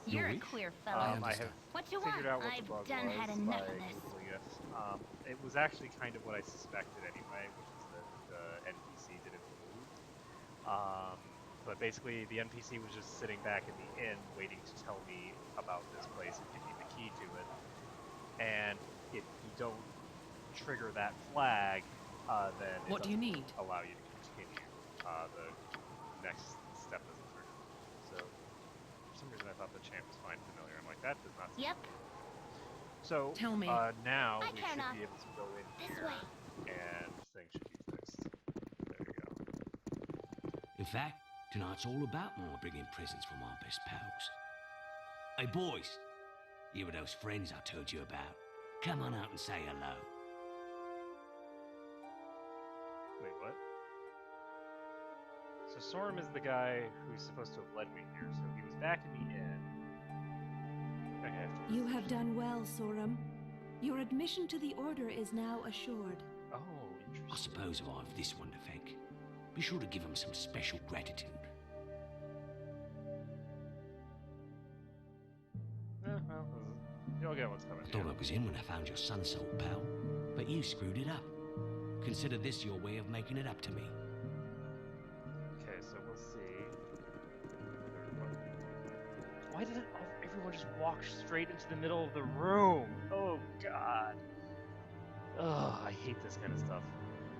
You're a wish? queer fellow. I I have understand. What you figured want? out what I've the bug done was had by enough of this. Googling it. It was actually kind of what I suspected anyway, which is that the NPC didn't move. But basically, the NPC was just sitting back in the inn waiting to tell me about this place and give me the key to it. And if you don't trigger that flag, then it What do you doesn't need? allow you to continue. The next step doesn't trigger. So, for some reason, I thought the chant was fine familiar. I'm like, that does not seem Yep. familiar. So, Tell me. now I we care should not. be able to go in This here, way. and things should be fixed. There you go. In fact, tonight's all about my bringing presents for my best pals. Hey, boys. You were those friends I told you about. Come on out and say hello. Wait, what? So Sorum is the guy who's supposed to have led me here, so he was back in the inn. Okay, I have to You have done well, Sorum. Your admission to the Order is now assured. Oh, I interesting. suppose if I have this one to thank, be sure to give him some special gratitude. Well, you'll get what's coming. I thought I was in when I found your sun soul, pal, but you screwed it up. Consider this your way of making it up to me. Okay, so we'll see. Why didn't everyone just walk straight into the middle of the room? Oh, God. Ugh, I hate this kind of stuff.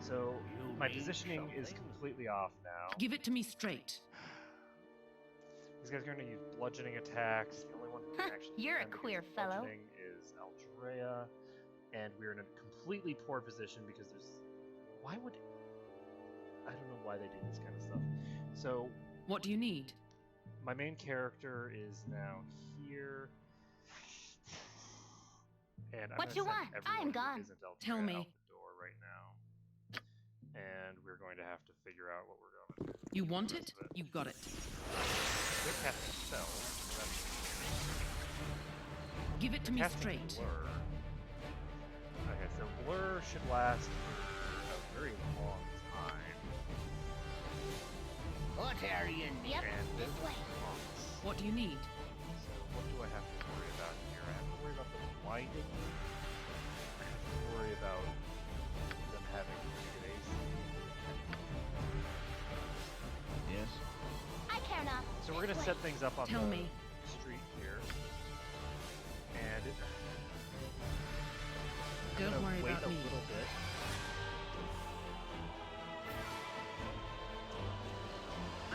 So, my positioning is completely off now. Give it to me straight. These guys are going to use bludgeoning attacks. The only one who can actually You're a defend queer against fellow. bludgeoning is Aldrea, and we're in a completely poor position because there's... Why would... I don't know why they do this kind of stuff. So, What do you need? my main character is now here. And I'm What gonna you send want? I am everyone who gone. isn't Aldrea Tell me. out the door right now. And we're going to have to figure out what we're going to do. You want the it? rest of You got it. They're casting spells. So that's Give it to me casting straight. Blur. Okay, so Blur should last for a very long time. What are you? Yep. And This way. months. What do you need? So what do I have to worry about here? I have to worry about them blinding me. I have to worry about them having good AC. Yes? I care not. So we're This gonna way. set things up on Tell the me. street here. And I'm Don't gonna worry wait about a me. little bit.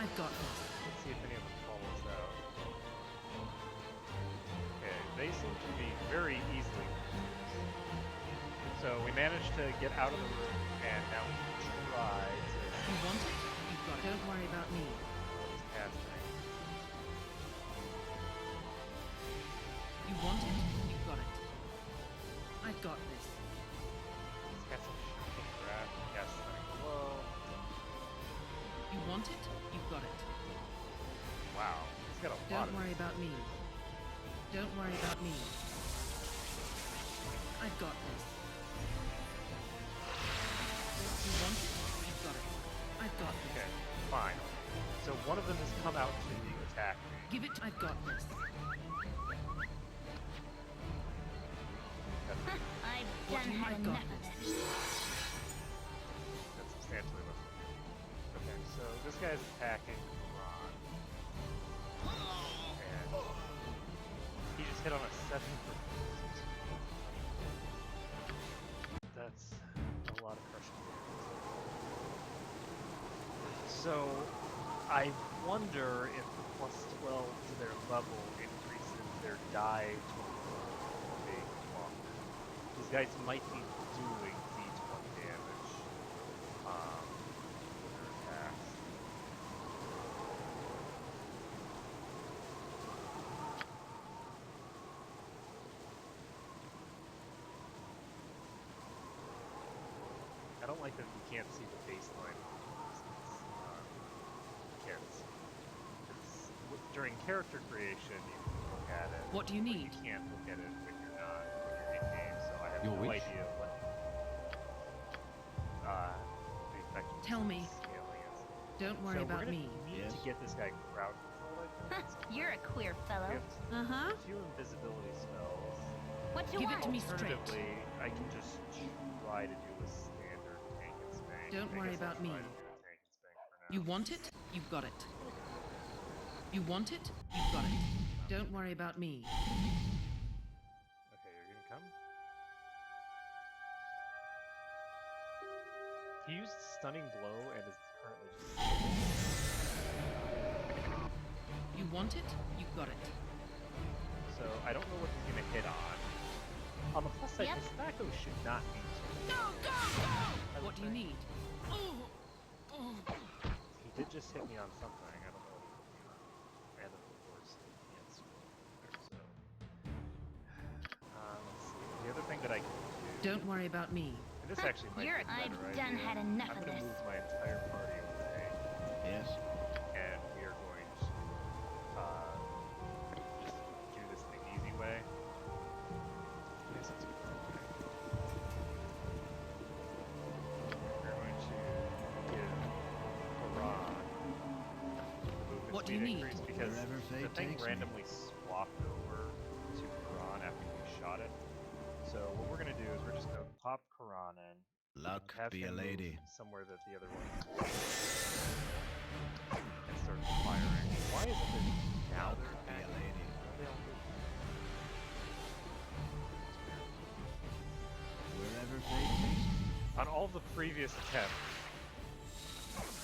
I've got this. Let's see if any of them follows out. Okay, they seem to be very easily confused. So we managed to get out of the room, and now we can try You want it? You've got it. Don't worry about me. to cast things. You want it? You've got it. I've got this. Let's cast some shooting grass, cast something below. You want it? You've got it. Wow, he's got a lot Don't of worry about me. Don't worry about me. I've got this. You want it? You've got it. I've got this. Okay, fine. So one of them has come out to attack me. Give it. I've got this. I've What done do you- had I've got enough of this. this. That's substantially less. Okay, so this guy's attacking Ron. And he just hit on a 7 for That's a lot of crushing damage. So I wonder if the plus 12 to their level increases their die total big lump. These guys might be doing d20 damage with their attacks. I don't like that you can't see the baseline characters. During character creation, you can look at it. What do you but need? You can't look at it when you're not, when you're in game, so I have Your no wish? idea what the effect of Tell me. scaling is. Don't worry So about we're me. gonna need to get this guy crowd controlled, I You're a queer We fellow. have Uh-huh. 2 invisibility spells. What you Give it want? to me straight. Alternatively, I can just try to do a standard tank and spank. Don't I worry guess I'll about me. try to do a tank and spank for now. You want it? You've got it. You want it? You've got it. Don't worry about me. Okay, you're gonna come. He used stunning blow and is currently just. You want it? You've got it. So I don't know what he's gonna hit on. On the plus side, Yep. his tobacco should not be too. What do you need? He did just hit me on something. I don't know what he hit me on. I had the force against there, so. Let's see. The other thing that I can do. Don't worry about me. And this actually might You're- be a I've better done idea. had enough I'm of gonna this. move my entire party away, Yes? and we are going to just do this the easy way. Yes, it's good. We're going to give Quran the movement What do speed you need? increase because Wherever the fate thing takes me. randomly swapped over to Quran after you shot it. So what we're gonna do is we're just gonna pop Quran in. Luck Have be a him move lady. somewhere that the other one and start firing. Why is it that now Luck they're be a attacking? lady. They don't do Wherever fate takes me. On all the previous attempts,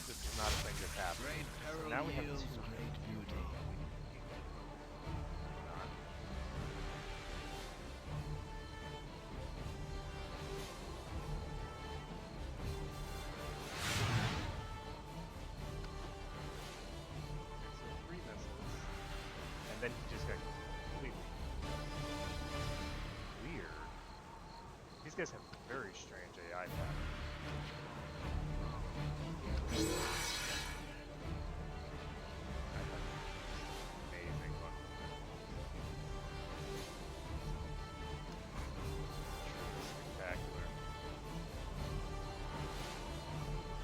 this is not a thing that's happened. Great peril now we have yields 2 great beauty. So 3 misses, and then he just got completely weird. These guys have very strange AI patterns. Amazing one. Truly spectacular.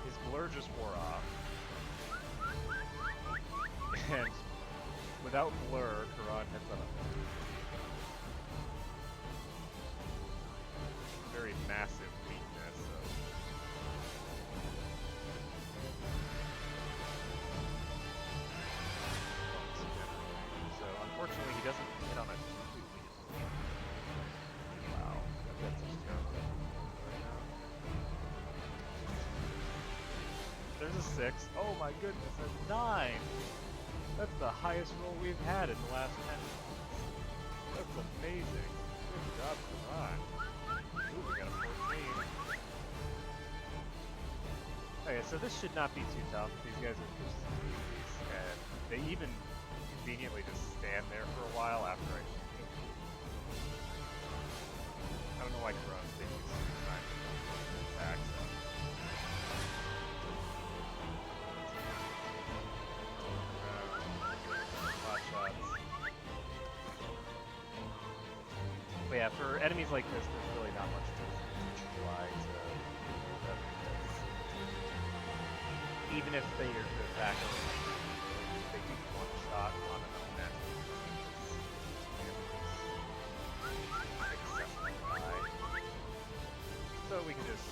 His blur just wore off. And without blur, Quran hits on a very massive weakness. So unfortunately, he doesn't hit on a completely. Wow, that's just terrible. There's a 6. Oh my goodness, a 9! That's the highest roll we've had in the last 10 months. That's amazing. Good job, Quran. Ooh, we got a 14. Okay, so this should not be too tough. These guys are just easies, and they even conveniently just stand there for a while after I shoot. I don't know why Quran's taking so much time to attack, so. Hot shots. But yeah, for enemies like this, there's really not much to try to do them because even if they are good back up, they do one shot on an opponent. Excessively high. So we can just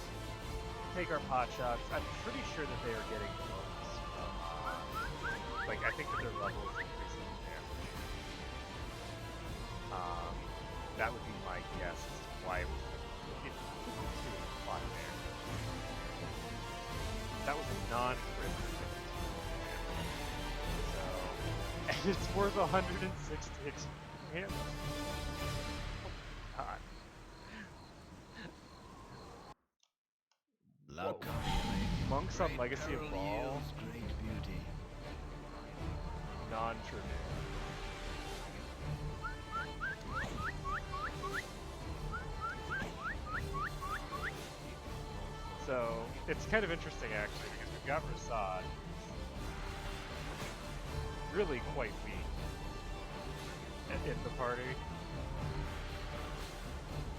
take our pot shots. I'm pretty sure that they are getting bonus from, like, I think that their level is increasing in damage. That would be my guess as to why it was 2 o'clock there. That was a non-crit. So, and it's worth 160 experience. Oh, God. Luck Whoa. be a lady. Monks on Great Legacy of peril Ball, yields great beauty. non-tribute. So, it's kind of interesting actually, because we've got Rasaad, really quite weak in the party,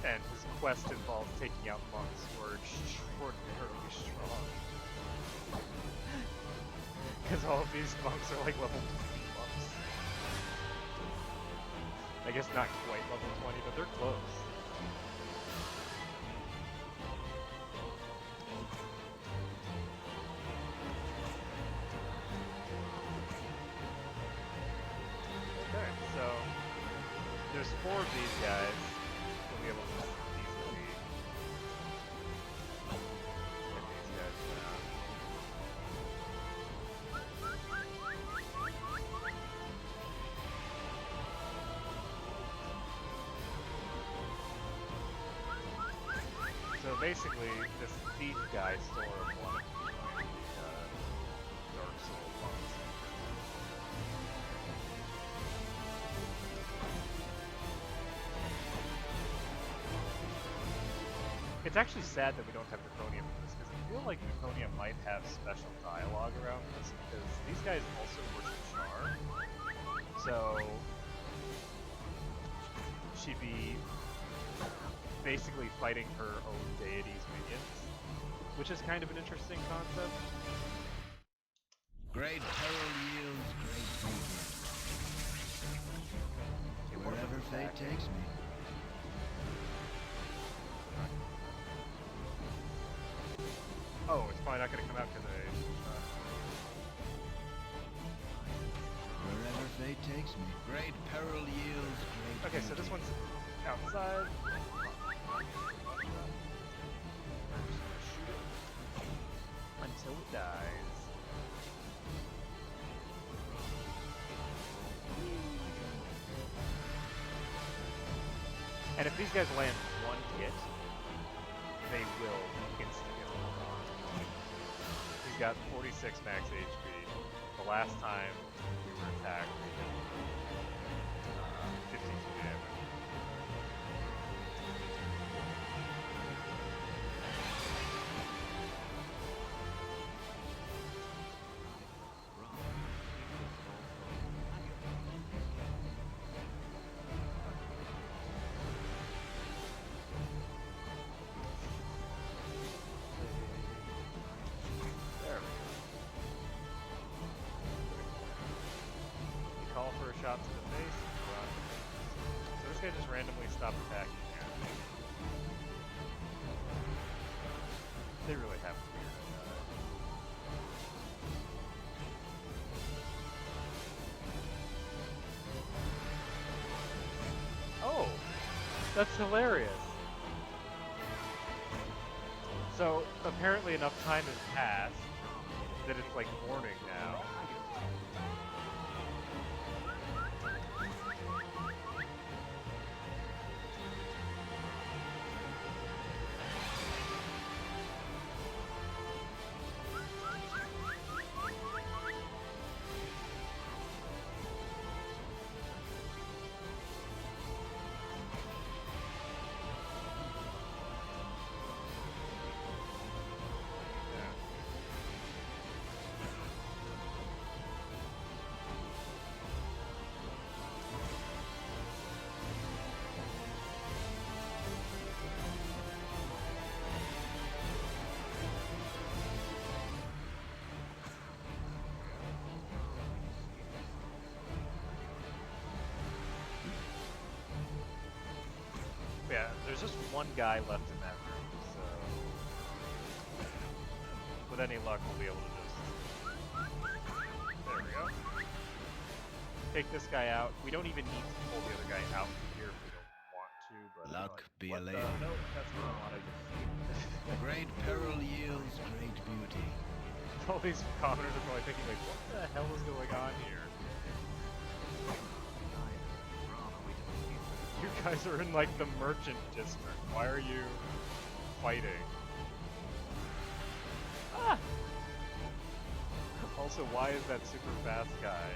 and his quest involves taking out monks who are extraordinarily strong. Because all of these monks are like level 20 monks. I guess not quite level 20, but they're close. Okay, so there's 4 of these guys. We'll be able to easily get these guys down. So basically, this thief guy stole one of the Dark Soul bombs. It's actually sad that we don't have Draconia for this, because I feel like Draconia might have special dialogue around this, because these guys also worship Char. So she'd be basically fighting her own deity's minions, which is kind of an interesting concept. Great peril yields great beauty. Wherever fate takes me. Oh, it's probably not going to come out because I... Wherever fate takes me. Great peril yields great Okay, so this one's outside. Until it dies. And if these guys land one hit, they will instantly get on. He's got 46 max HP. The last time we were attacked, we did 52 damage. Call for a shot to the face, run. So this guy just randomly stopped attacking here. They really have weird. Oh! That's hilarious! So, apparently enough time has passed that it's like morning now. Yeah, there's just one guy left in that room, so with any luck we'll be able to just... There we go. Take this guy out. We don't even need to pull the other guy out from here if we don't want to, but... Luck be what a the- lady. No, that's what I wanted. Great peril yields great beauty. All these commoners are probably thinking like, what the hell is going on here? You guys are in like the merchant district. Why are you fighting? Ah! Also, why is that super fast guy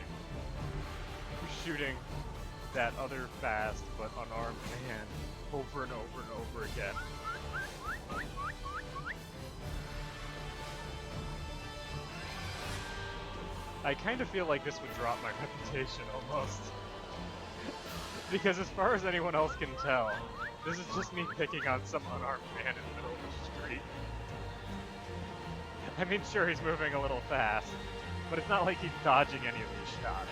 shooting that other fast but unarmed man over and over and over again? I kind of feel like this would drop my reputation almost. Because as far as anyone else can tell, this is just me picking on some unarmed man in the middle of the street. I mean, sure, he's moving a little fast, but it's not like he's dodging any of these shots.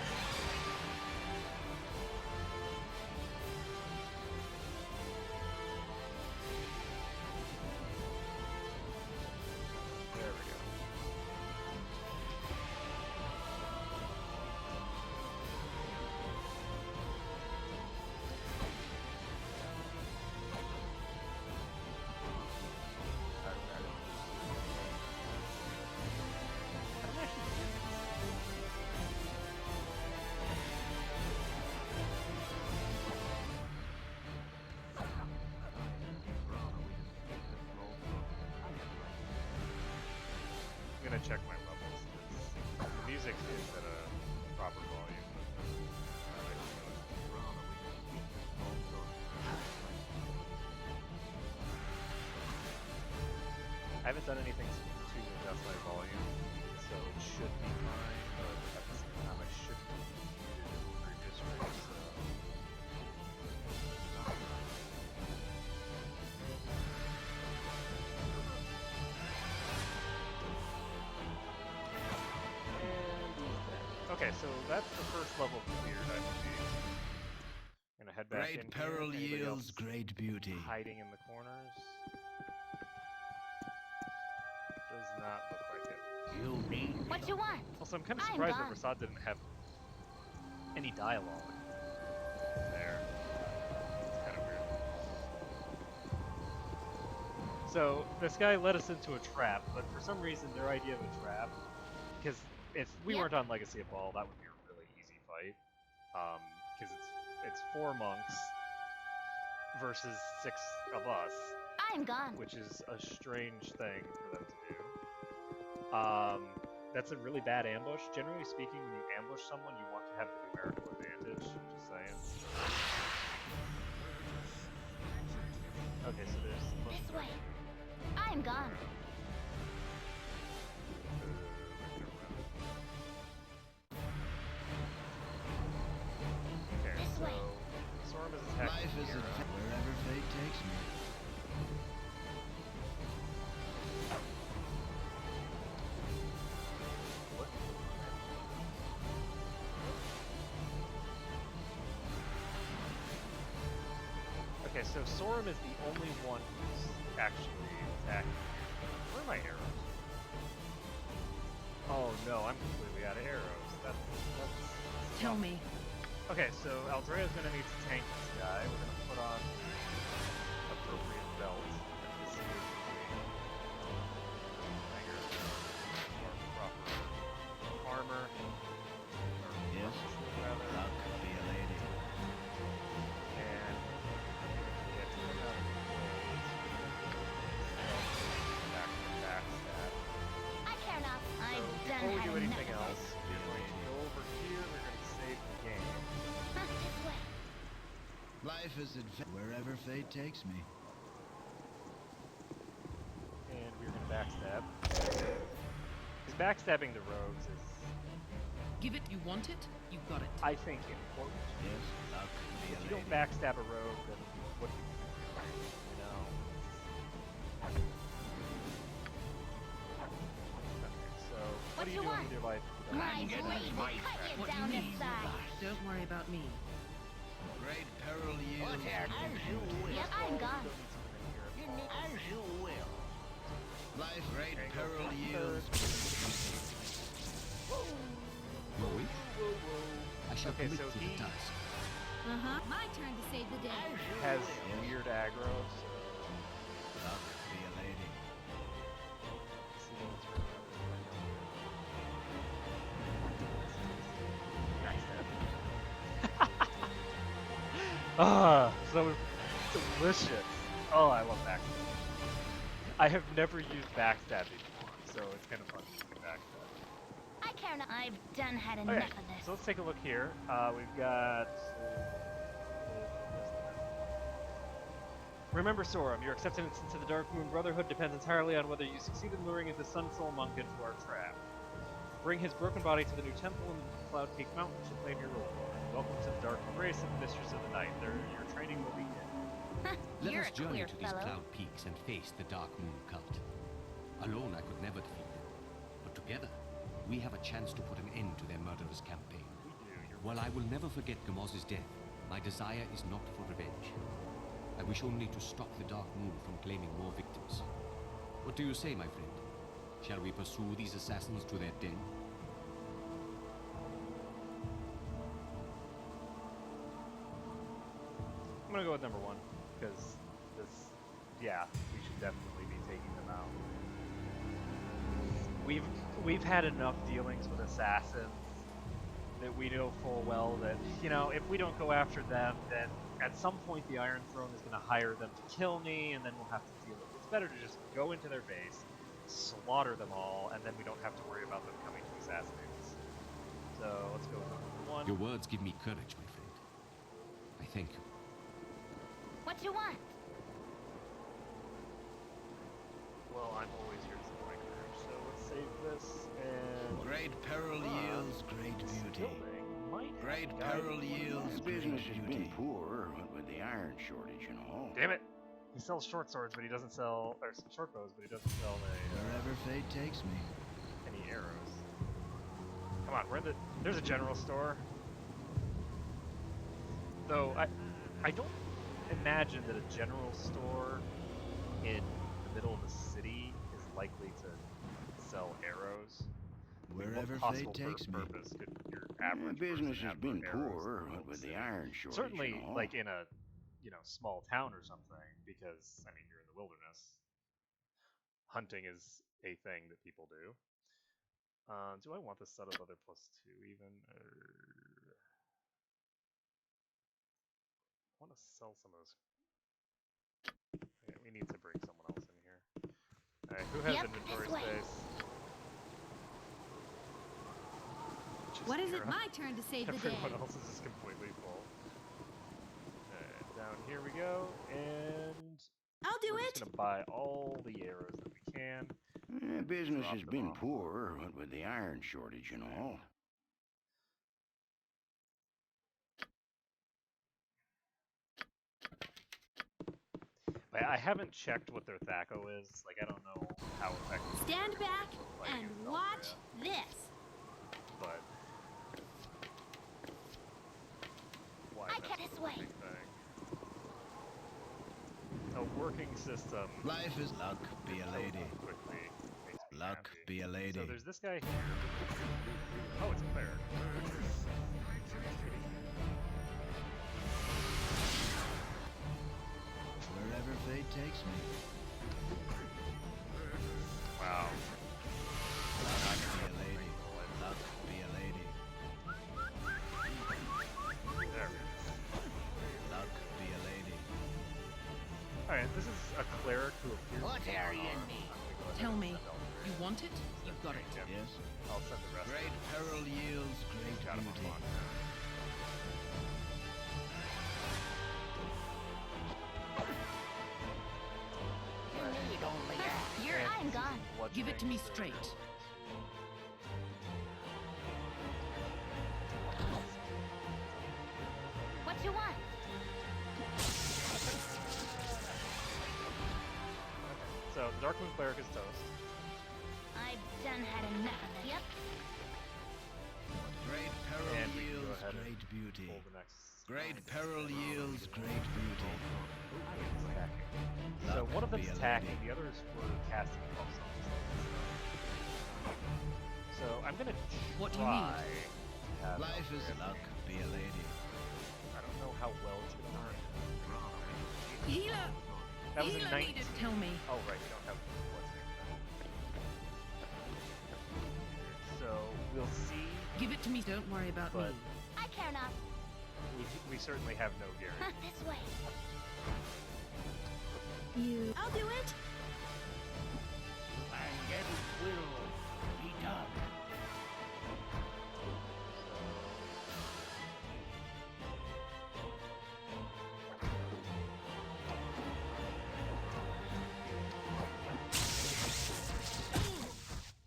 check my levels. The music is at a proper volume. I haven't done anything to adjust my volume, so it should be fine, but at the same time I shouldn't have muted it in the previous stream, so... Okay, so that's the first level cleared, I believe. I'm gonna head back in Great peril here. Anybody yields else great beauty. hiding in the corners? Does not look like it. You need What you want? Also, I'm kind of I'm surprised that gone. Rasaad didn't have any dialogue there. It's kind of weird. So, this guy led us into a trap, but for some reason their idea of a trap, because if we Yep. weren't on Legacy of Ball, that would be a really easy fight. Because it's 4 monks versus 6 of us, I'm gone. which is a strange thing for them to do. That's a really bad ambush. Generally speaking, when you ambush someone, you want to have the numerical advantage. Just saying. Okay, so there's This way. I'm gone. Okay, This so way. Storm is attacking Life is Kira. wherever fate takes me. What? Okay, so Sorum is the only one who's actually attacking. Where are my arrows? Oh no, I'm completely out of arrows. That's Tell me. Okay, so Aldrea's gonna need to tank this guy. We're gonna put on appropriate belt. And this is more proper armor. Or Yes. rather. Luck be a lady. And get to enough back to backstab. I care not. I've So done before we had do enough anything of else, this. we're going to go over here. We're going to save the game. This way. Life is wherever fate takes me. And we're going to backstab. Because backstabbing the rogues is, Give it, you want it, you got it. I think, important. Yes, luck be a If you lady. don't backstab a rogue, then what do you know? Okay, so what do you do with your life? if you don't My backstab? blade will cut you What down you to need. size. Don't worry about me. Great peril yields great beauty. Yep, I'm gone. as you will. Life, great Okay, go peril for yields. Your wish? I shall Okay, commit so to the he- task. Uh-huh. My turn to save the day. Has weird aggro, so Luck be a lady. Ah, so delicious. Oh, I love backstab. I have never used backstab before, so it's kind of fun to use backstab. I care not. I've done had enough Okay, of this. so let's take a look here. We've got... Remember, Sorum, your acceptance into the Dark Moon Brotherhood depends entirely on whether you succeed in luring the Sun Soul Monk into our trap. Bring his broken body to the new temple in the Cloud Peak Mountains to claim your role. Welcome to the Dark Embrace of the Mistress of the Night. Your training will begin. Let You're us a journey queer to these fellow. cloud peaks and face the Dark Moon cult. Alone, I could never defeat them. But together, we have a chance to put an end to their murderous campaign. We do. You're While I will never forget Gamoz's death, my desire is not for revenge. I wish only to stop the Dark Moon from claiming more victims. What do you say, my friend? Shall we pursue these assassins to their den? I'm gonna go with number 1, because this, yeah, we should definitely be taking them out. We've had enough dealings with assassins that we know full well that, you know, if we don't go after them, then at some point the Iron Throne is gonna hire them to kill me, and then we'll have to deal with it. It's better to just go into their base, slaughter them all, and then we don't have to worry about them coming to assassinate us. So let's go with number 1. Your words give me courage, my friend. I thank you. What you want? Well, I'm always here to supply courage, so let's save this and... Great peril yields great This beauty. building might have Great guidance. peril yields great Business has been beauty. poor, what with the iron shortage and all. Damn it! He sells short swords, but he doesn't sell... or short bows, but he doesn't sell Wherever fate takes me. any arrows. Come on, we're in the... There's a general store. Though, I don't imagine that a general store in the middle of the city is likely to sell arrows. I mean, Wherever what fate possible takes me. purpose could your average Business person has have been for arrows poor, in the what with the city? iron shortage Certainly, and all. like in a small town or something, because I mean you're in the wilderness. Hunting is a thing that people do. Do I want this set of other +2 even? I want to sell some of those. Okay, we need to bring someone else in here. Alright, who has Yep, inventory this way. space? Just What is it Kira. my turn to save the day? Everyone else is just completely full. Down here we go, and I'll do we're it. just gonna buy all the arrows that we can. Business Drop has them been off. poor, what with the iron shortage and all. I haven't checked what their THACO is. Like, I don't know how effective. Stand back fighting and in watch Baldur, this. but why I that's got a this way. big thing. A working system. Life is luck, be a lady. Quickly makes me Luck, happy. be a lady. So there's this guy here. Oh, it's a cleric. Wherever fate takes me. Wow. Luck, be a lady. Luck, be a lady. There we go. Luck, be a lady. Alright, this is a cleric who appears. What are you in me? Tell me, you want it? You've got it. Yes. I'll send the rest. Great peril yields great Got him beauty. on. Your I'm gone. Give it to me straight. What you want? So, Darkmoon Cleric is toast. I've done had enough of it. Yep. Great peril And we can go yields ahead and great beauty. Pull the next. Great peril yields great beauty. So Luck, one of be them's a attacking, lady. the others were casting buffs on themselves. So I'm gonna What do you try need? to have Life is luck, be a lady. I don't know how well it's gonna work. Healer! That was a Healer 19. needed, tell me. Oh right, we don't have what's So we'll see. Give it to me, don't worry about But- me. I care not. We certainly have no guarantee. This way. I'll do it. And get it will be done.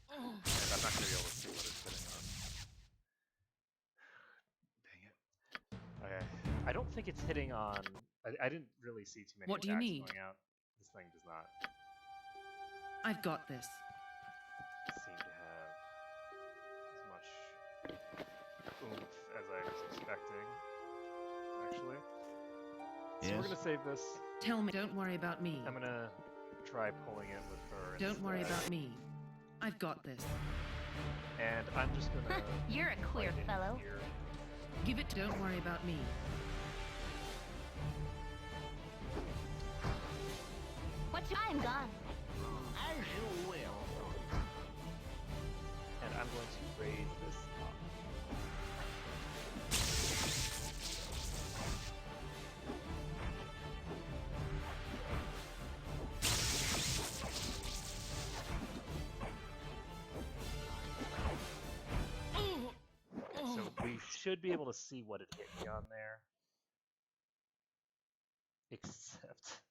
And I'm not gonna be able to see what it's sitting on. Dang it. Okay. I don't think it's hitting on. I didn't really see too many What do you attacks need? going out. This thing does not I've got this. seem to have as much oomph as I was expecting, actually. So we're Yes. gonna save this. Tell me, don't worry about me. I'm gonna try pulling it with her. Don't worry instead. about me. I've got this. And I'm just gonna. You're a queer fight in fellow. here. Give it, don't worry about me. What you I'm gone. As you will. And I'm going to raise this up. should be able to see what it hit me on there. Except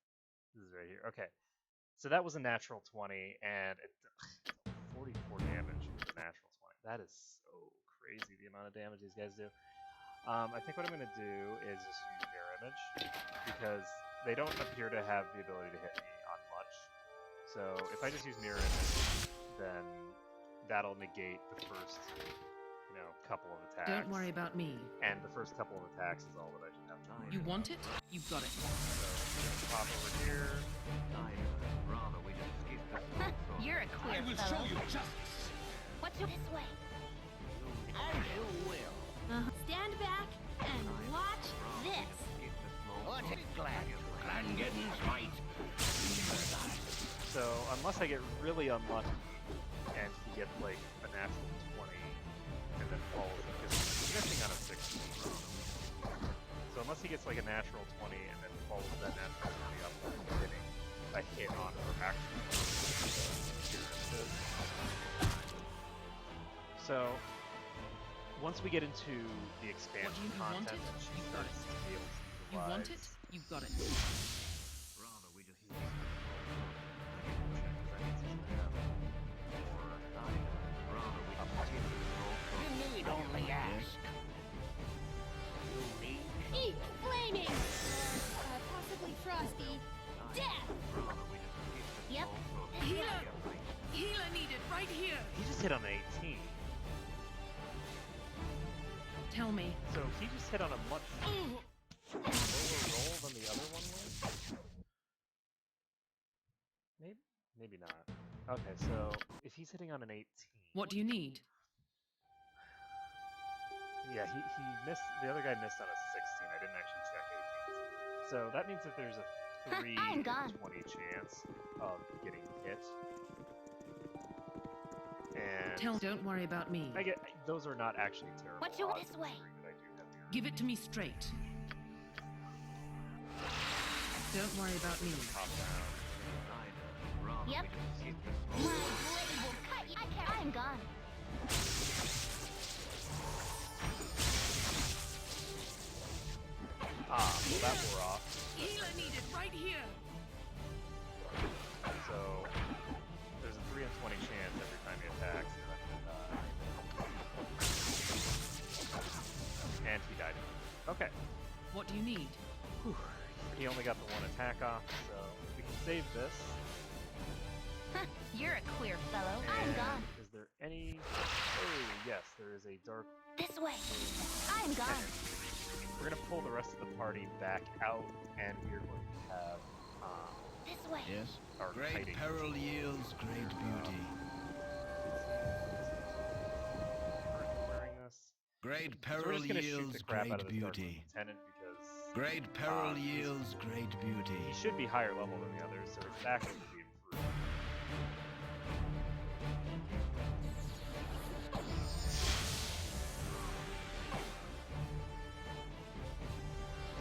this is right here. Okay, so that was a natural 20, and it 44 damage with a natural 20. That is so crazy, the amount of damage these guys do. I think what I'm going to do is just use Mirror Image, because they don't appear to have the ability to hit me on much. So if I just use Mirror Image, then that'll negate the first, couple of attacks. Don't worry about me. And the first couple of attacks is all that I should have to worry You about. want it? You've got it. So I'm gonna pop over here. Rather, we just keep the You're a queer fellow. justice. What's your this way? As you will. Stand back and watch this. What is glad? Glengetten's right. So unless I get really unlucky and he gets like a natural 20 and then falls, because he's missing on a 16. So unless he gets like a natural 20 and then follows that natural 20 up with hitting a hit on her actual appearances. So once we get into the expansion You want content it? and she You've got starts it. to be able to You want it? utilize You've got it. Rather, we just You need only ask. You need Eat flaming! Possibly frosty. Death! Yep. Healer! Healer needed right here! He just hit on an 18. Tell me. So he just hit on a much lower roll than the other one was? Maybe? Maybe not. Okay, so if he's hitting on an 18... What do you need? Yeah, he missed... The other guy missed on a 16. I didn't actually check 18. So that means that there's a 3 I'm in gone. 20 chance of getting hit. And... Don't worry about me. Those are not actually terrible. What you want odds this way? considering that I do have mirror. Give it to me straight. Don't worry about me. Top down. Yep. My blade will cut you. I'm gone. Well that wore off. Healer needed right here! So there's a 3 in 20 chance every time he attacks. And he died. Okay. What do you need? Whew. He only got the 1 attack off, so we can save this. You're a queer fellow. I'm And gone. is there any... Oh, yes, there is a dark... This way. I'm gone. We're going to pull the rest of the party back out, and we're going to have... This way. Yes. our Great kiting. peril yields great beauty. Currently wearing this. Great So we're peril just going to shoot yields the crap out great of this Dark beauty. Lieutenant because Great peril he's- yields great beauty. he should be higher level than the others, so his back should be improved.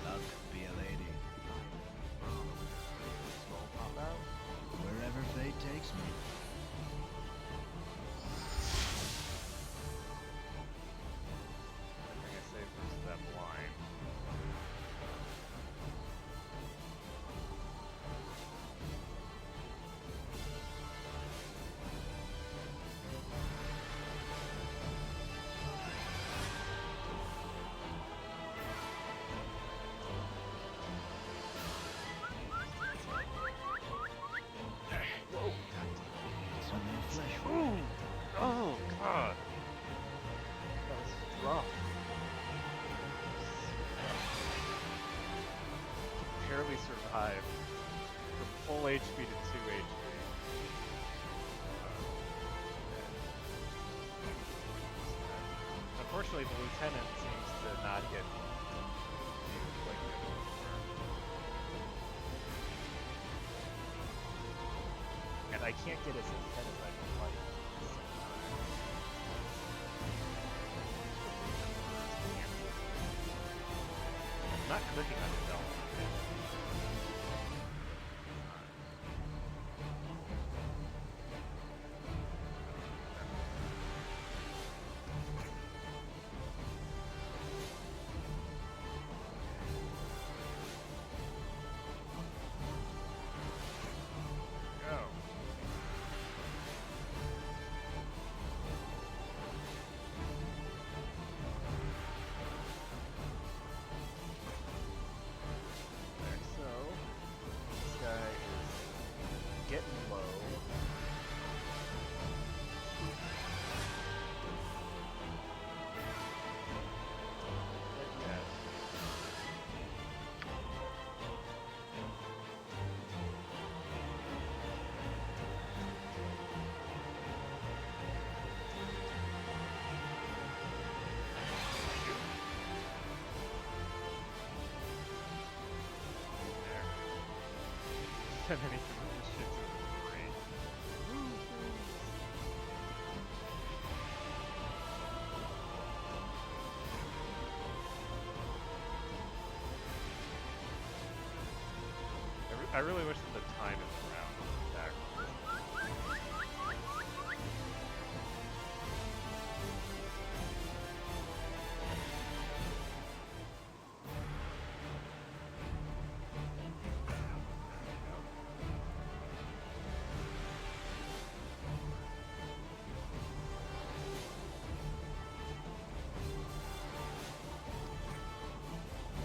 Luck be a lady. Skull pop out. Wherever fate takes me. I think I saved versus that blind. It's on their flesh. Ooh! Oh, God! That was rough. Barely survived from full HP to 2 HP. Unfortunately, the lieutenant seems to not get used like he did before. And I can't get as intense as I would like. I'm not clicking on it though. Send anything with this shit to the brain. I really wish that the time is around backwards.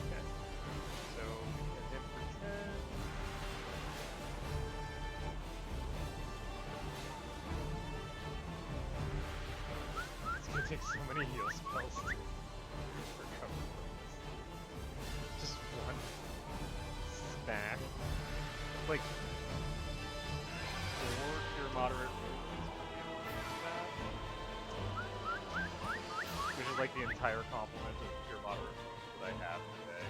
Okay. So, and then pretend. It's gonna take so many heal spells to recover from this. Just one smack. Like, 4 pure moderate wounds. Which is like the entire complement of pure moderate wounds that I have today.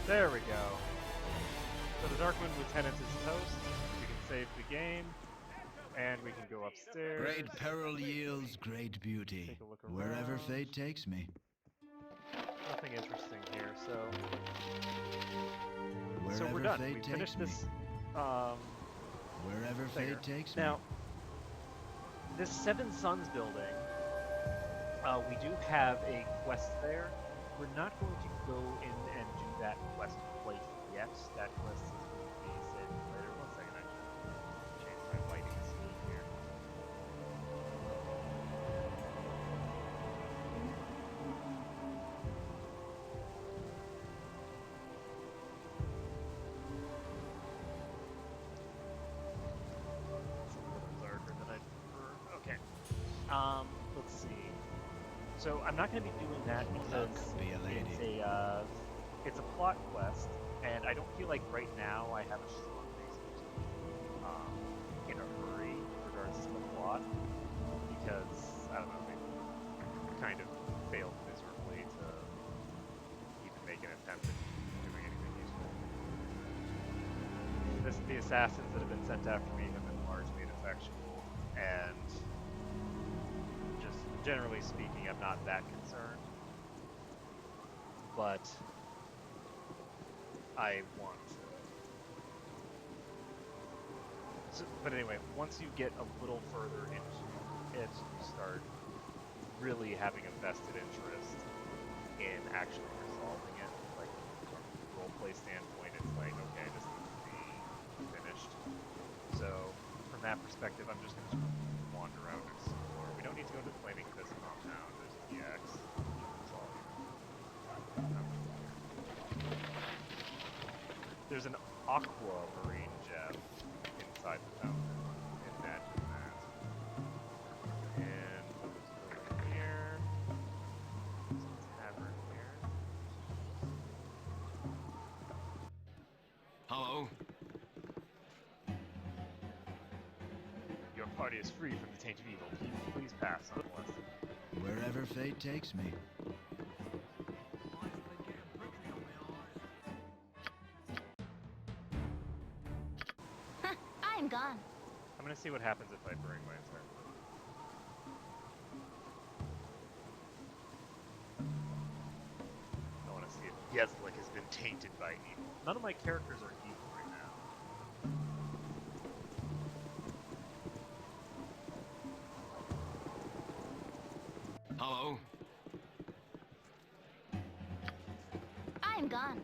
So, there we go. So the Darkwind Lieutenant is toast. We can save the game, and we can go upstairs. Great peril yields great beauty. Take a look Wherever around. fate takes me. Nothing interesting here, so Wherever we're done. fate We takes finished me. this. Wherever There. fate takes me. Now, this Seven Suns building, we do have a quest there. We're not going to go in and do that quest quite yet. That quest is going to be saved for later. One second, I should change my lighting scheme here. It's a little darker than I'd prefer. Okay. Let's see. So I'm not going to be doing that because Be a lady. it's a plot quest, and I don't feel like right now I have a strong reason to be in a hurry in regards to the plot, because I don't know, they kind of failed miserably to even make an attempt at doing anything useful. The assassins that have been sent after me have been largely ineffectual, and just generally speaking, I'm not that concerned. But I want to. So, but anyway, once you get a little further into it, you start really having a vested interest in actually resolving it. Like, from a roleplay standpoint, it's like, okay, this needs to be finished. So, from that perspective, I'm just going to wander around and explore. We don't need to go to the Flaming Fist compound. There's an EX. There's an aquamarine gem inside the fountain. Imagine that. And what is going here? There's a tavern here. Hello? Your party is free from the taint of evil. Please pass, unmolested. Wherever fate takes me. I'm gone. I'm gonna see what happens if I burn my entire group. I want to see if Yezlik has been tainted by evil. None of my characters are evil right now. Hello? I'm gone.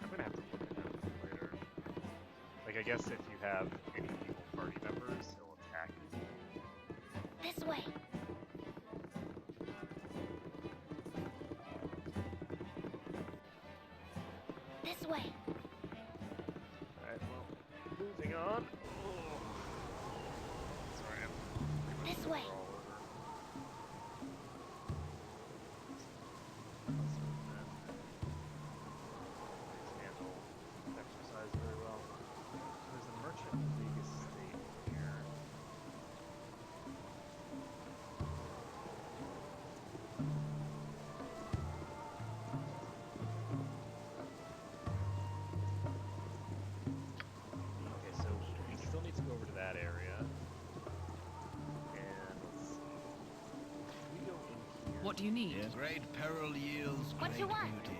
I'm gonna have to look at him later. Like, I guess if you have any evil party members, he'll attack you. This way. This way. Alright, well, moving on. Oh. Sorry, I'm This way. all over. Handle exercise very well. There's a merchant league estate here. Okay, so we still need to go over to that area. And let's see. If we go in here. What do you need? Yes. Great peril yields What great you want? beauty.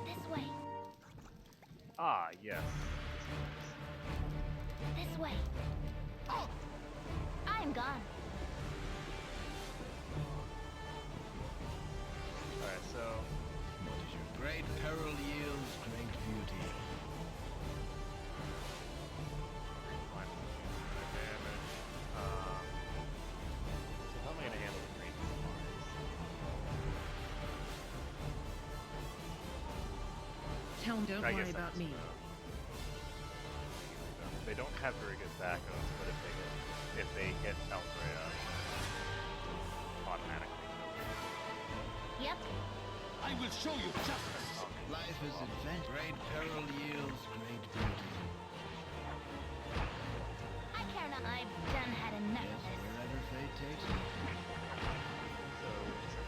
This way. Ah, yes. This way. Oh! I'm gone. Alright, so What is your great peril yields great beauty? fine. Damage. So how am I gonna handle the green supplies? Tell them, don't I worry guess about that's, me. They don't have very good backups, but if they hit Alfrea, automatically. Yep. I will show you justice. Life is adventure. Great peril yields great beauty. I care not. I've done had enough Yes, of this. wherever fate takes me. So just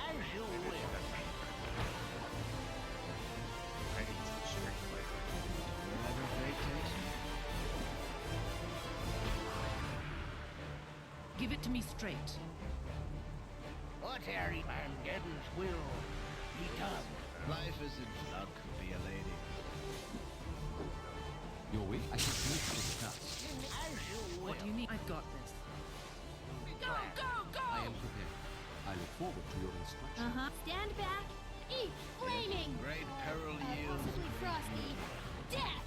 As you will. I need some strict flavor. Wherever fate takes me. Give it to me straight. What Harry Van Geddens will be done. Life is a luck, be a lady. Your way? I should finish this task. As you will. What do you need? I've got this. Go, go, go! I am prepared. I look forward to your instructions. Uh-huh. Stand back. Eat flaming. Great peril yields Possibly great frosty. beauty. Death.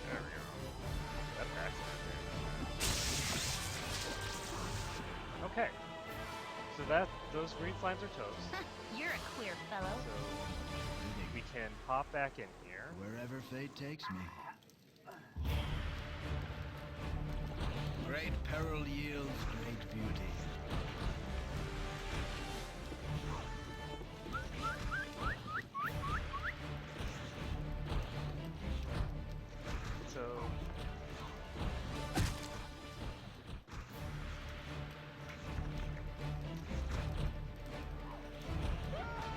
There we go. That passed. Okay. So those green slimes are toast. You're a queer fellow. So we can pop back in here. Wherever fate takes me. Great peril yields great beauty. So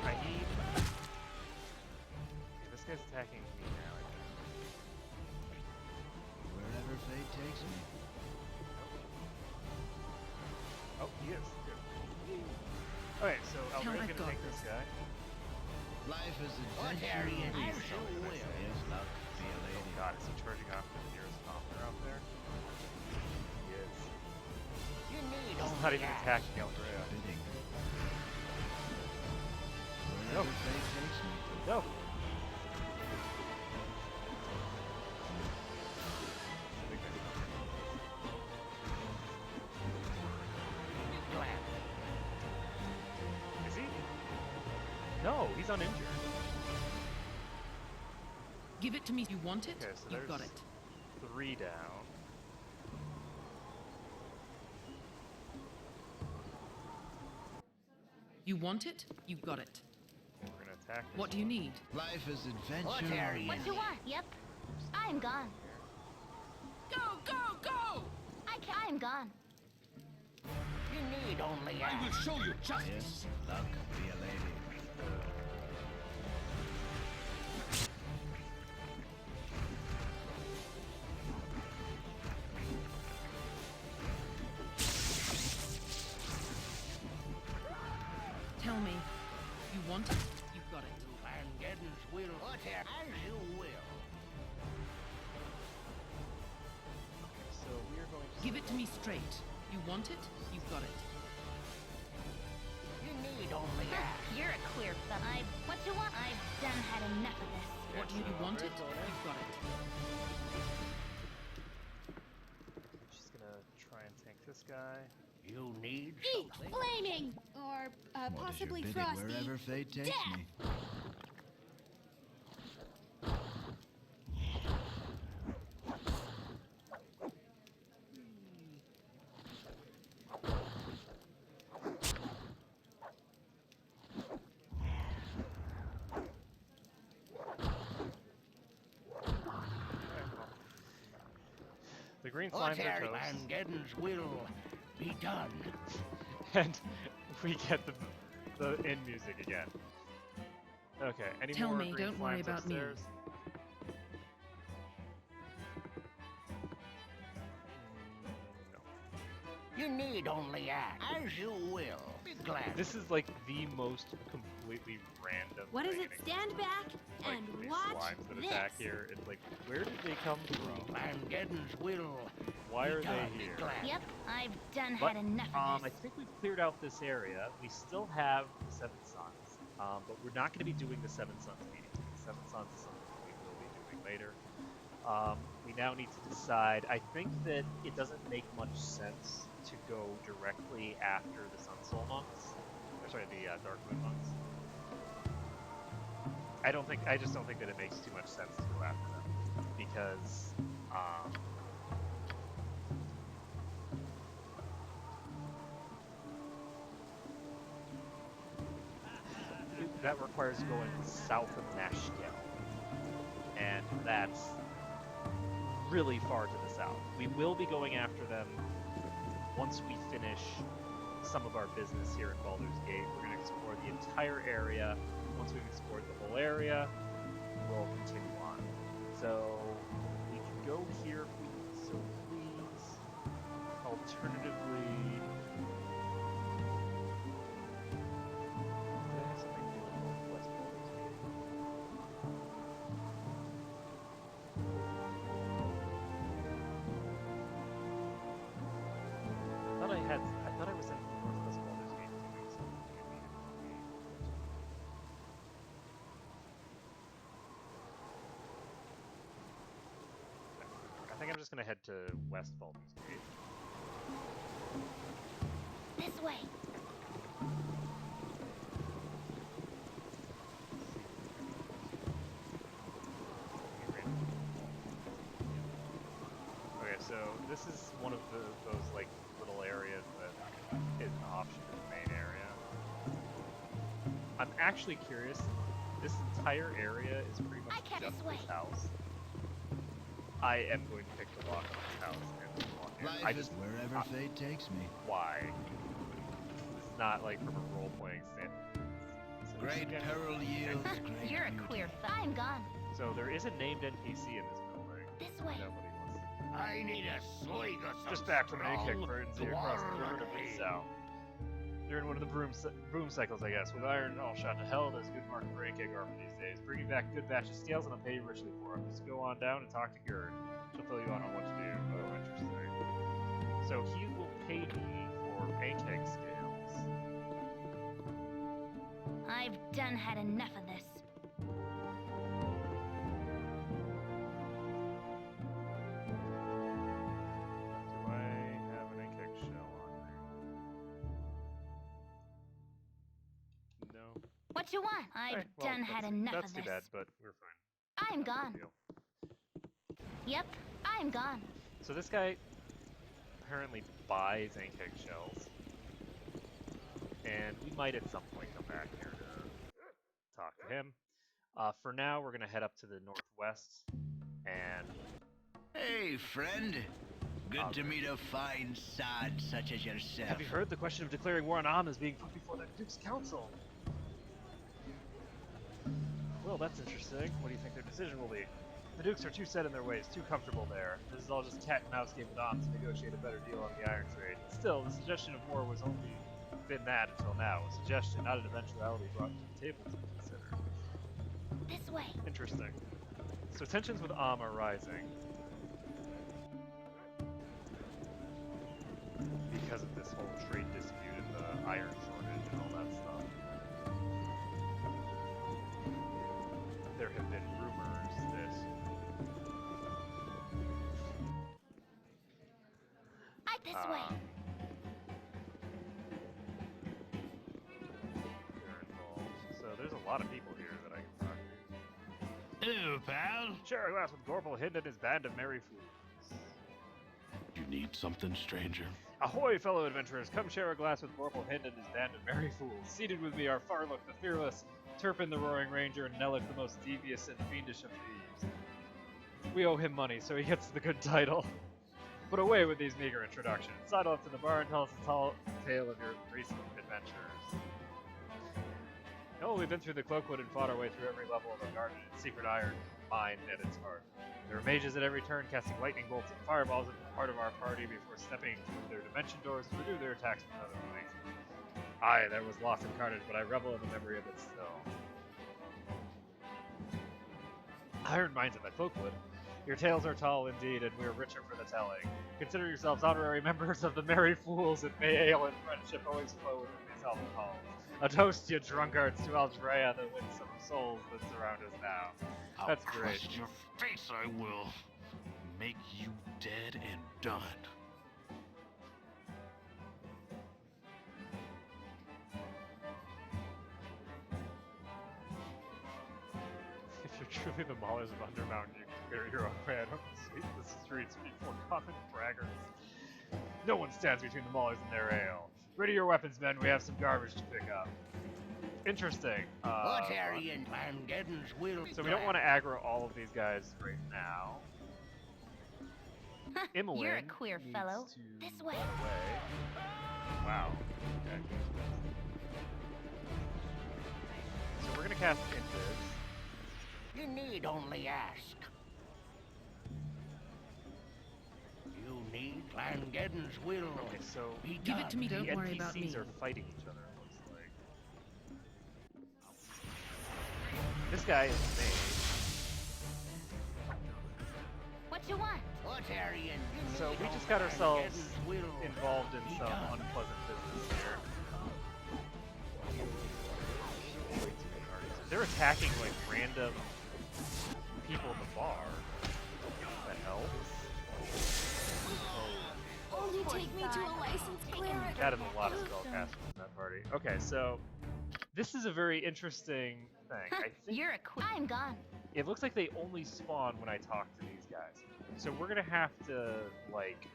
I need. Okay, this guy's attacking me now. I think. Wherever fate takes me. Oh, he is. Good. Okay, so Tell Alfreda's I've gonna got take this this. guy. Life is What adventure. Harry and Please as tell you me what I will. say. Yes, luck, be a Oh lady. god, is he charging off the nearest commoner out there? He is. You need He's only not even ask. attacking Alfreda. Bidding. Nope. Wherever fate takes me. No! Glad. Is he? No, he's uninjured. Give it to me. You want it? Okay, so You've got there's- it. 3 down. You want it? You've got it. We're gonna attack this What do you one. need? Life is What adventure. Harry What and you want? Yep. I'm gone. Go, go, go! I'm gone. you need only I will ask. show you justice. Yes, luck, be a lady. Whatever. As you will. So we are going to Give it to me straight. You want it? You've got it. You need only ask. You're a clear thumb. What you want? I've done had enough of this. What do you want it? You've got it. She's gonna try and tank this guy. You need Eat something. flaming! Or What is your possibly bidding frosty. wherever fate takes Death! me? The green slimes are Whatever toast. Mangeddon's will be done. And we get the end music again. Okay, any Tell more me, green don't worry slimes about me. upstairs? No. You need only ask. As you will. Be glad. This is like the most completely random What is thing it? in Stand back like, and these watch slimes that this. attack here. It's like, where did they come from? Mangeddon's will. Why be are done. they Be here? glad. Yep, I've done But, had enough of I this. think we've cleared out this area. We still have the Seven Sons, but we're not going to be doing the Seven Sons meeting. The Seven Sons is something we will be doing later. We now need to decide. I think that it doesn't make much sense to go directly after the Sun Soul monks. Or sorry, the Dark Moon monks. I just don't think that it makes too much sense to go after them because. That requires going south of Nashkel, and that's really far to the south. We will be going after them once we finish some of our business here in Baldur's Gate. We're going to explore the entire area. Once we've explored the whole area, we'll continue on. So we can go here if we so please. Alternatively, I have something to do with Northwest Baldur's Gate. I thought I was in Northwest Baldur's Gate doing something immediately. I think I'm just gonna head to West Baldur's Gate. This way. Okay, so this is one of those like little areas that is an option to the main area. I'm actually curious. This entire area is pretty much I can't just this way. this house. I am going to pick the lock on this house and walk in. I Life just is wherever fate takes me. why? This is not like from a role-playing standpoint. So Great again, peril yields great You're a beauty. clear thumb. I'm gone. So there is a named NPC in this building. This way. Nobody wants. I need a swig of some Just back from an strong kick for here across the river to dwarven south. During one of the broom cycles, I guess. With iron all shot to hell, there's a good market for AK Garden these days. Bringing back a good batch of scales and I'll pay you richly for them. Just go on down and talk to Gerd. She'll fill you on what to do. Oh, interesting. So he will pay me for pancake scales. I've done had enough of this. Do I have an pancake shell on there? No. What you want? I've Alright, well, done had that's- enough That's of too this. bad, but we're fine. I'm Not a big gone. deal. Yep, I'm gone. So this guy apparently buys pancake shells, and we might at some point come back here to talk to him. For now, we're gonna head up to the northwest, and Hey, friend. Good to meet a fine sod such as yourself. have you heard the question of declaring war on Am is being put before the Duke's Council? Well, that's interesting. What do you think their decision will be? The Dukes are too set in their ways, too comfortable there. This is all just cat and mouse game with Am to negotiate a better deal on the iron trade. Still, the suggestion of war was only been that until now. A suggestion, not an eventuality brought to the table to consider. This way. Interesting. So tensions with Am are rising. Because of this whole trade dispute and the iron shortage and all that stuff. There have been rumors that This way. they're involved. So there's a lot of people here that I can talk to. Hello, pal. Share a glass with Gorpal Hind and his band of merry fools. You need something, stranger? Ahoy, fellow adventurers! Come share a glass with Gorpal Hind and his band of merry fools. Seated with me are Farlook the Fearless, Turpin the Roaring Ranger, and Nellic the most devious and fiendish of thieves. We owe him money, so he gets the good title. But away with these meager introductions. Sidle up to the bar and tell us a tale of your recent adventures. Oh, we've been through the Cloakwood and fought our way through every level of a garden and secret iron mine at its heart. There are mages at every turn casting lightning bolts and fireballs at the heart of our party before stepping through their dimension doors to renew their attacks with another place. Aye, there was loss and carnage, but I revel in the memory of it still. Iron mines at the Cloakwood. Your tales are tall indeed, and we are richer for the telling. Consider yourselves honorary members of the Merry Fools, and may ale and friendship always flow within these hallowed halls. A toast, you drunkards, to Aldrea, the winsome souls that surround us now. That's I'll great. crust your face, I will. Make you dead and done. If you're truly the Maulers of Undermountain, you can carry your own way. I don't sweep the streets before common braggarts. No one stands between the Maulers and their ale. Ready your weapons, men. We have some garbage to pick up. Interesting. Otarian Glangeddon's will. So we don't want to aggro all of these guys right now. Imoen You're a queer needs fellow. to This way. run away. Wow. Okay. So we're gonna cast Invis. You need only ask. You need Glangeddon's will. Okay, so Be Give done. it to me, the don't worry about NPCs me. are fighting each other, it looks like. This guy is a mage. What you want? Otarian, you So need we just only got ourselves Glangeddon's will. involved in Be some done. unpleasant business here. Way too many parties. They're attacking like random people at the bar. That helps. Only take me to a licensed cleric. That is a lot of spellcasting in that party. Okay, so this is a very interesting thing. I think You're a queen. I'm gone. it looks like they only spawn when I talk to these guys. So we're gonna have to like,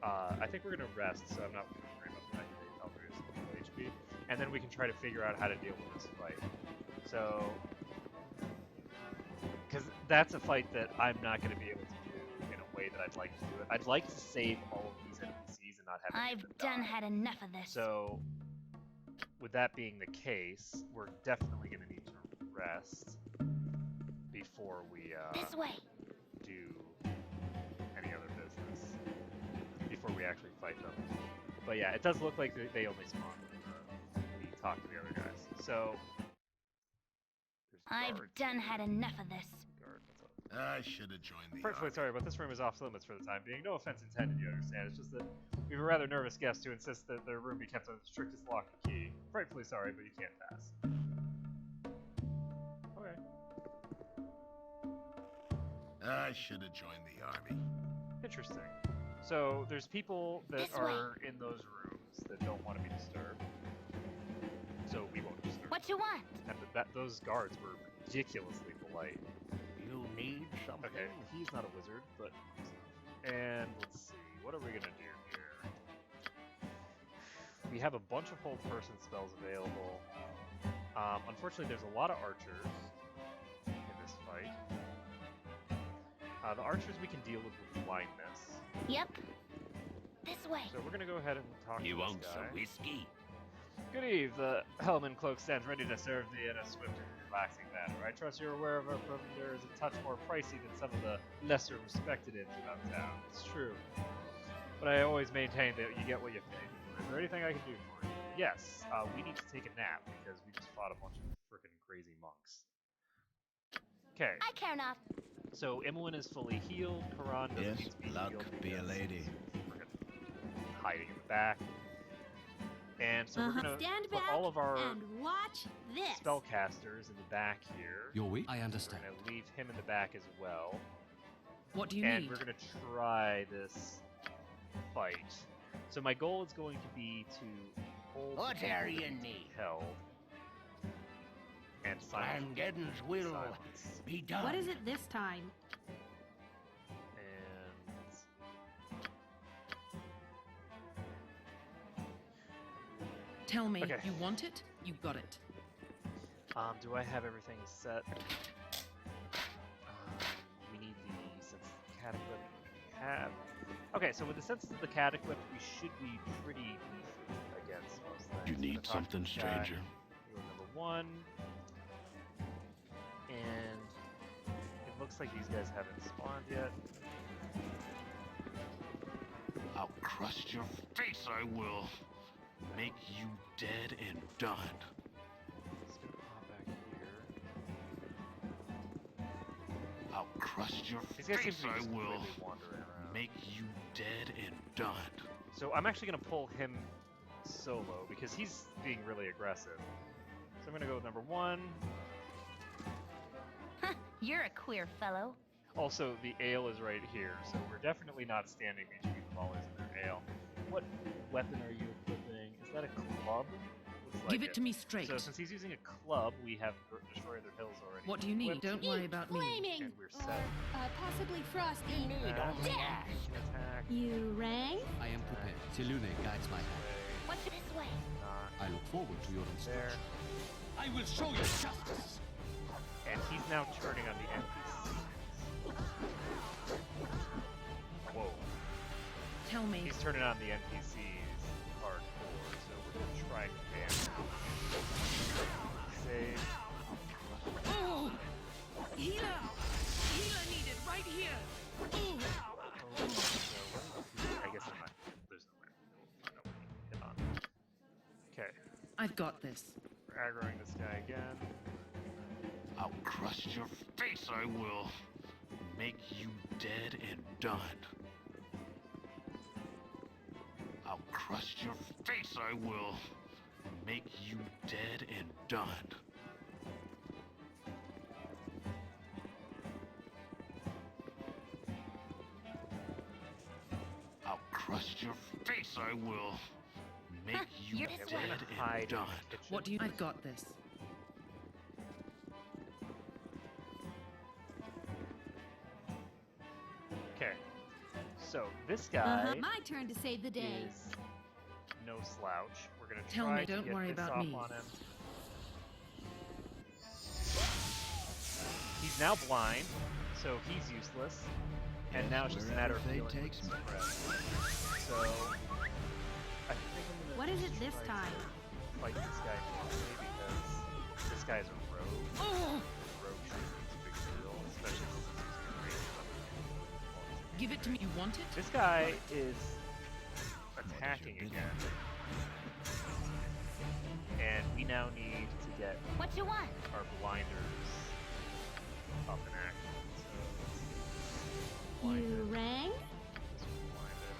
I think we're gonna rest. So I'm not worried about the fact that they probably lose a little HP, and then we can try to figure out how to deal with this fight. So, because that's a fight that I'm not gonna be able to do in a way that I'd like to do it. I'd like to save all of these NPCs and not have any of I've them done die. had enough of this. So, with that being the case, we're definitely going to need to rest before we This way. do any other business. Before we actually fight them. But yeah, it does look like they only spawn when we talk to the other guys. So, there's I've guards done here. had enough of this. Guard, what's up? I should have joined the Frightfully army. sorry, but this room is off limits for the time being. No offense intended, you understand. It's just that we have a rather nervous guest who insists that their room be kept on the strictest lock and key. Frightfully sorry, but you can't pass. Okay. I should have joined the army. Interesting. So there's people that This way. are in those rooms that don't want to be disturbed. So we won't disturb What them. you want? And those guards were ridiculously polite. You need something? Okay, he's not a wizard, but... And let's see, what are we gonna do here? We have a bunch of hold person spells available. Unfortunately, there's a lot of archers in this fight. The archers we can deal with blindness. Yep. This way. So we're gonna go ahead and talk You to want this some guy. whiskey? Good eve, the helm and cloak stands ready to serve thee in a swift and relaxing manner. I trust you're aware of our provender is a touch more pricey than some of the lesser respected inns about town. It's true. But I always maintain that you get what you pay for. Is there anything I can do for you? Yes, we need to take a nap because we just fought a bunch of frickin' crazy monks. Okay, I care not. so Imoen is fully healed. Karan doesn't Yes, need to be luck healed be a because lady. we're gonna hiding in the back. And so we're gonna Stand put back all of our and watch this. spellcasters in the back here. Your way? I We're understand. gonna leave him in the back as well. What do you And need? we're gonna try this fight. So my goal is going to be to hold What the are people you that need to be need? held and silence. Glangeddon's will Silence. be done. What is it this time? And Tell me, Okay. you want it? You got it. do I have everything set? We need the sense of the cataclysm. We have. Okay, so with the senses of the cataclysm, we should be pretty beefy against most things. You So need the top something, guy, stranger? hero number 1. And it looks like these guys haven't spawned yet. I'll crush your face, I will. Make you dead and done. It's gonna pop back here. I'll crush your These guys seem face, to be I just will. completely wandering around. Make you dead and done. So I'm actually gonna pull him solo because he's being really aggressive. So I'm gonna go with number 1. You're a queer fellow. Also, the ale is right here, so we're definitely not standing between the ballers and their ale. What weapon are you equipping? Is that a club? Looks Give like it to me straight. So since he's using a club, we have destroyed their hills already. What do you need? equipped, Don't worry about me. Flaming! And we're set. Possibly frosty. Attack. Dash. Attack. You rang? I am prepared. Selune guides my hand. What's this way? Not I look forward to your there. instruction. I will show you justice. And he's now turning on the NPCs. Whoa. Tell me. He's turning on the NPCs hardcore, so we're gonna try and ban him. Save. Oh! Healer! Healer needed right here! Oh, so I guess I'm not. There's nowhere. No, hit on. Okay, I've got this. we're aggroing this guy again. I'll crush your face, I will. Make you dead and done. I'll crush your face, I will. Make you dead and done. I'll crush your face, I will. Make you You're Okay, this we're way. gonna dead hide and in the done. kitchen. What do you... I've got this. Okay, so this guy My turn to save the day. is no slouch. We're gonna Tell try me, to don't get worry this about off me. on him. He's now blind, so he's useless. And now it's just a matter of Wherever dealing fate with takes the me. spread. So I think I'm gonna What is it this try time? to fight this guy normally because this guy's a rogue. Oh! Rogue shooting is a big deal, especially since he's using a ranged weapon. Give it to me. You want it? This guy is attacking again. And we now need to get What you want? our blinders up in action. So You rang? this one's blinded.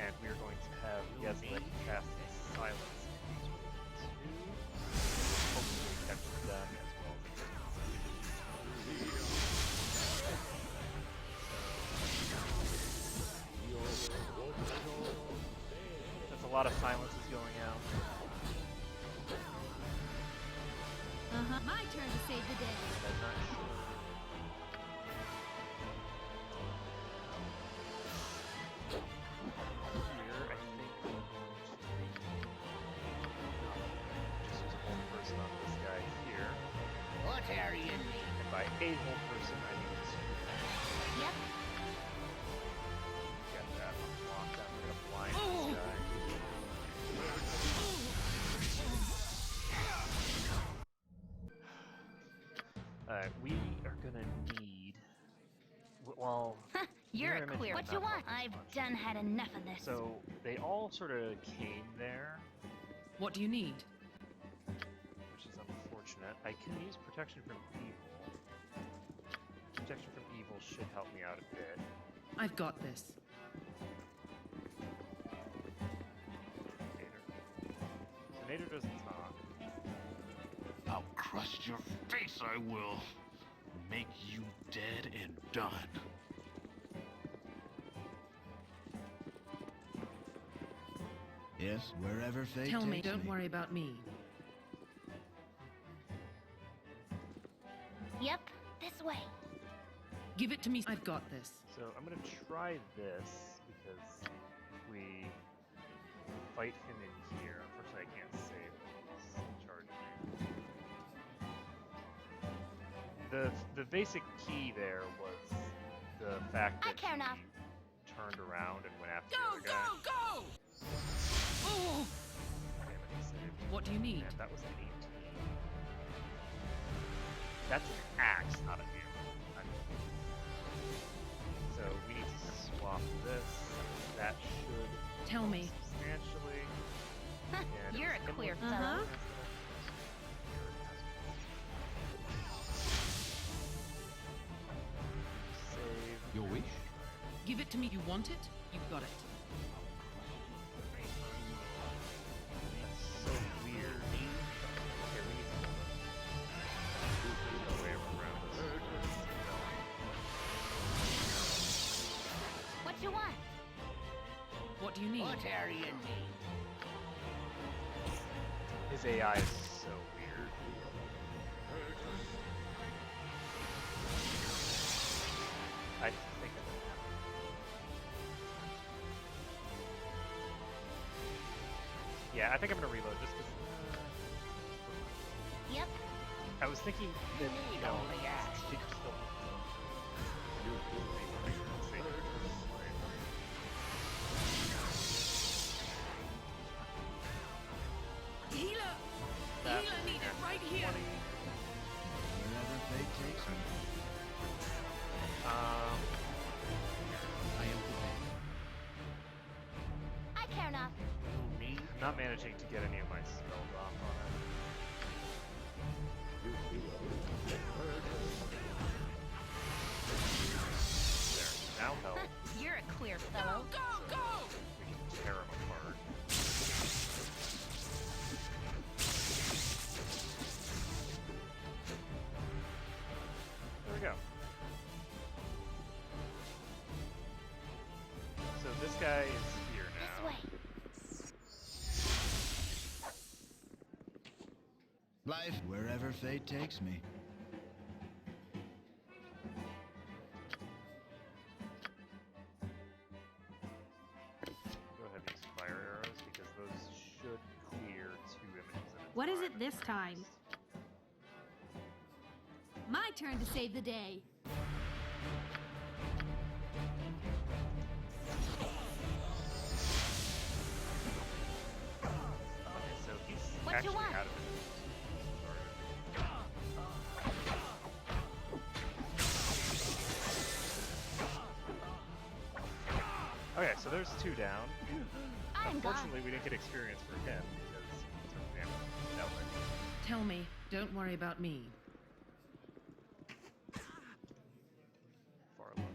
And we are going to have Yeslet cast silence. Hopefully catch them as well. That's a lot of silences going out. My turn to save the day. I'm not sure. Here, I think we're going to just use a whole person on this guy here. What are you need? And by a whole person, I mean this. Yep. Get that unlocked. I'm gonna blind this guy. We are gonna need. Well, You're mirror a image queer. might What you not want? help us I've much. done had enough of this. So they all sort of came there, What do you need? which is unfortunate. I can use protection from evil. should help me out a bit. I've got this. Nader. So Nader doesn't talk. I'll crush your face, I will. Make you dead and done. Yes, wherever fate Tell me, takes don't worry about me. Yep, this way. Give it to me. I've got this. So I'm gonna try this because we fight him in here. Unfortunately, I can't save him. He's charging me. The basic key there was the fact I that care not. he turned around and went after Go, the other guy. go, go! Oh! Damn it, he saved. What do you need? Man, that was an 18. That's an axe, not a hammer. So we need to swap this. That should Tell me. substantially. And You're a similar clear to fellow. that. Save. Your wish? Give it to me. You want it? You've got it. That's so weird. Okay, we need to no way around this. What you want? What do you need? What are you need? His AI is so weird. I think yeah, I think I'm gonna reload just because. Yep. I was thinking that need only axe. he could still. Healer! That- Healer need it right here! Wherever fate takes me. I am prepared. I care not. I'm not managing to get any of my spells off on it. There, now help. You're a clear Go, fellow. go, go! We can tear him apart. There we go. So this guy is here This now. way. Life, wherever fate takes me. Go ahead and use fire arrows because those should clear 2 images at a What is time it this at time? least. My turn to save the day. Okay, so he's What you actually want? out of it. Okay, so there's 2 down. I'm gone. Unfortunately, we didn't get experience for him because he took damage that way. Tell me, don't worry about me. Far look.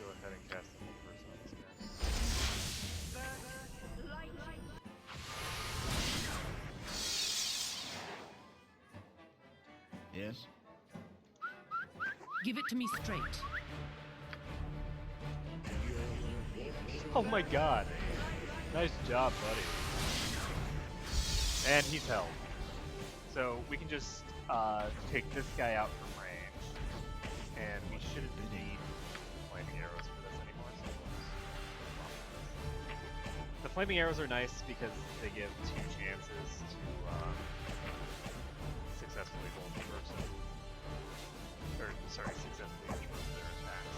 Go ahead and cast the first on this guy. Yes? Give it to me straight. Oh my god! Nice job, buddy. And he's held. So we can just take this guy out from range. And we shouldn't need flaming arrows for this anymore. So the flaming arrows are nice because they give 2 chances to successfully hold the person. Or, sorry, successfully interrupt their attacks.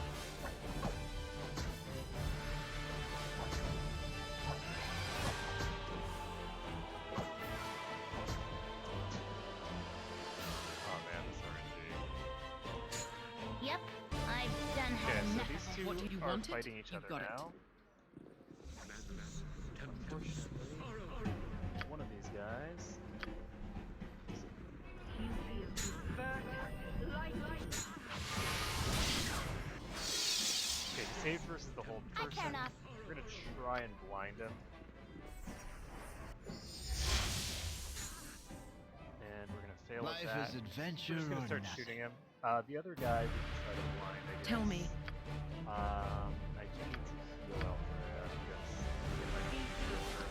Oh man, this RNG. Yep. I've done Okay, had so enough these of two it. What, do you are want it? fighting each You've other got it. now. One of these guys. versus the hold I person. care not. We're gonna try and blind him. And we're gonna fail Life at that. is adventure We're just gonna or start nothing. shooting him. The other guy we can try to blind, I guess. Tell me. I do need to heal Alfrea because if I don't heal her,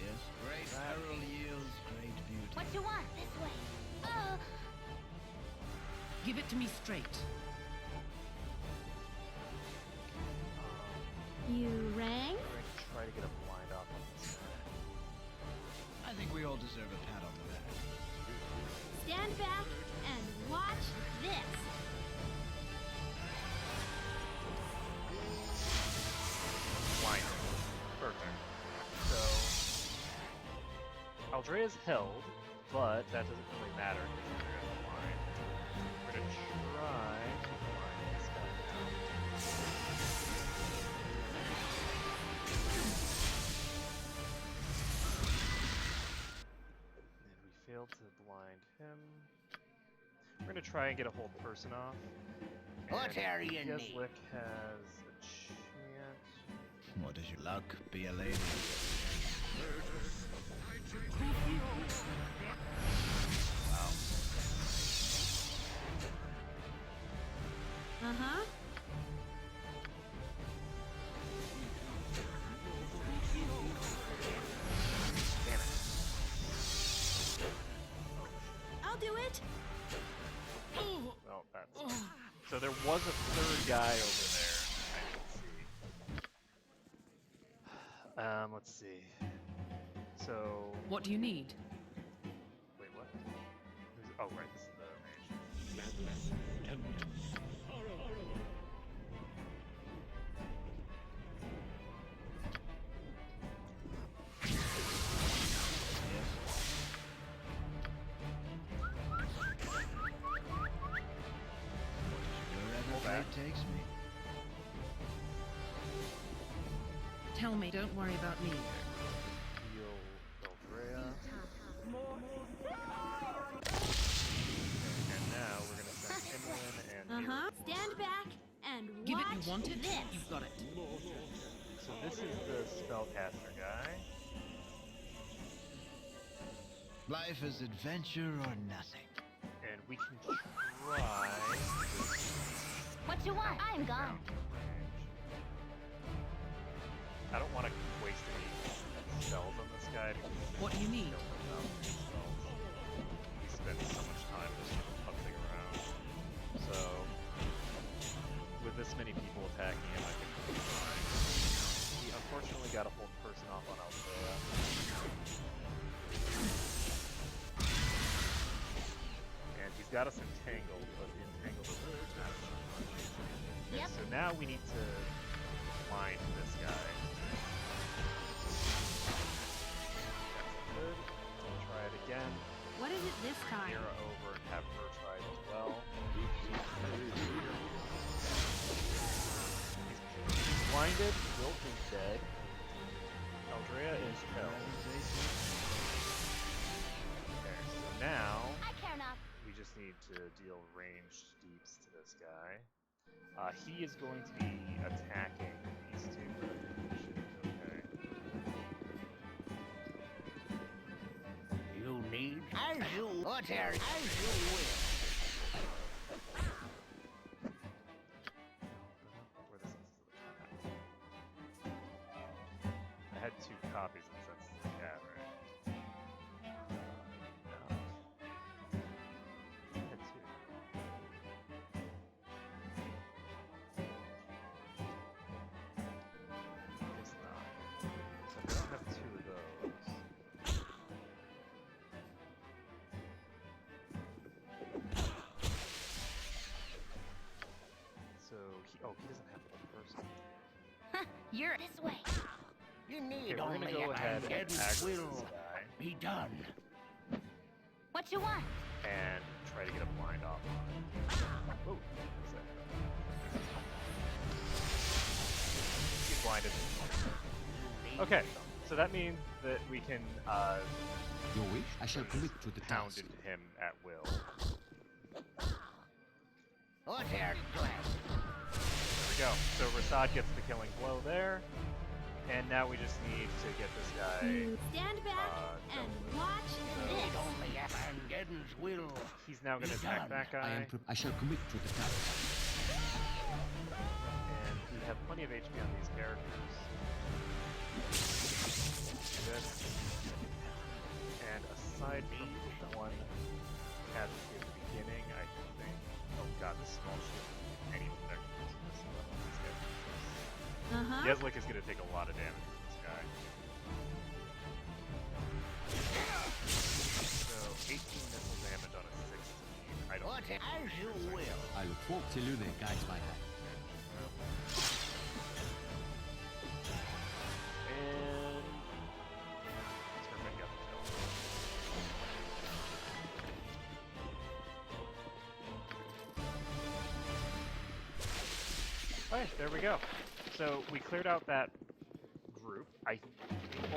Yes, great peril yields great beauty. What you want? This way. Give it to me straight. You rang? we're going to try to get a blind off on this guy. I think we all deserve a pat on the back. Stand back and watch this. Blind him. Perfect. So, Aldrea's held, but that doesn't really matter because we're going to blind. We're going to try to blind this guy now. And we failed to blind him. We're going to try and get a hold person off. What And are you need? Yeslik has a chance. What is your luck? Be a lady. Wow. Uh-huh. Damn it. I'll do it. Well, that's... So there was a third guy over there. I didn't see. Let's see. So... What do you need? Wait, what? Oh, right, this is the range. Wherever fate takes me. Tell me, don't worry about me. Heal Eldrea. And now we're gonna send Himlin and Uh-huh. Mira. Stand back and Give watch it, you want it? this. You've got it. So this is the spellcaster guy. Life is adventure or nothing. And we can try this What you want? I'm gone. down range. I don't want to waste any spells on this guy because What do you need? he spends so much time just sort of putzing around. So with this many people attacking him, I think he'll be fine. He unfortunately got a whole person off on Althea. And he's got us entangled, but the entangled doesn't really matter that much. Yep. So now we need to blind this guy. That's good. We'll try it again. What is it this time? Mira over and have her try it as well. He's blinded. Wilk is dead. Eldrea is held. Okay, so now I care not. we just need to deal ranged deeps to this guy. He is going to be attacking these two, but I think we should be okay. You need as you what are as you will. Where the senses of the cat? I had two copies of the senses of the cat, right? No. I had two. Guess not. So if I don't have two of those. So he doesn't have one person. You're this way. You Okay, need we're only gonna go ahead and and it aggro will this guy be done. What you want? and try to get a blind off on him. Oh, what's that? He's blinded. Okay, so that means that we can Your wish? I shall commit to the pound task. into him at will. Utter glass. There we go. So Rasaad gets the killing blow there. And now we just need to get this guy. You stand back and watch this. Only Armageddon's will. He's now going to attack that guy. I shall commit to the task. And we have plenty of HP on these characters. This. And aside from one casualty at the beginning, I think. Oh god, this small shield. Any protection. Yeslik is going to take a lot of damage from this guy. So, 18 missile damage on a 16. I don't think As you will. I look forward to Lune guides my hand. And let's turn back up the hill. Alright, there we go. So we cleared out that group. The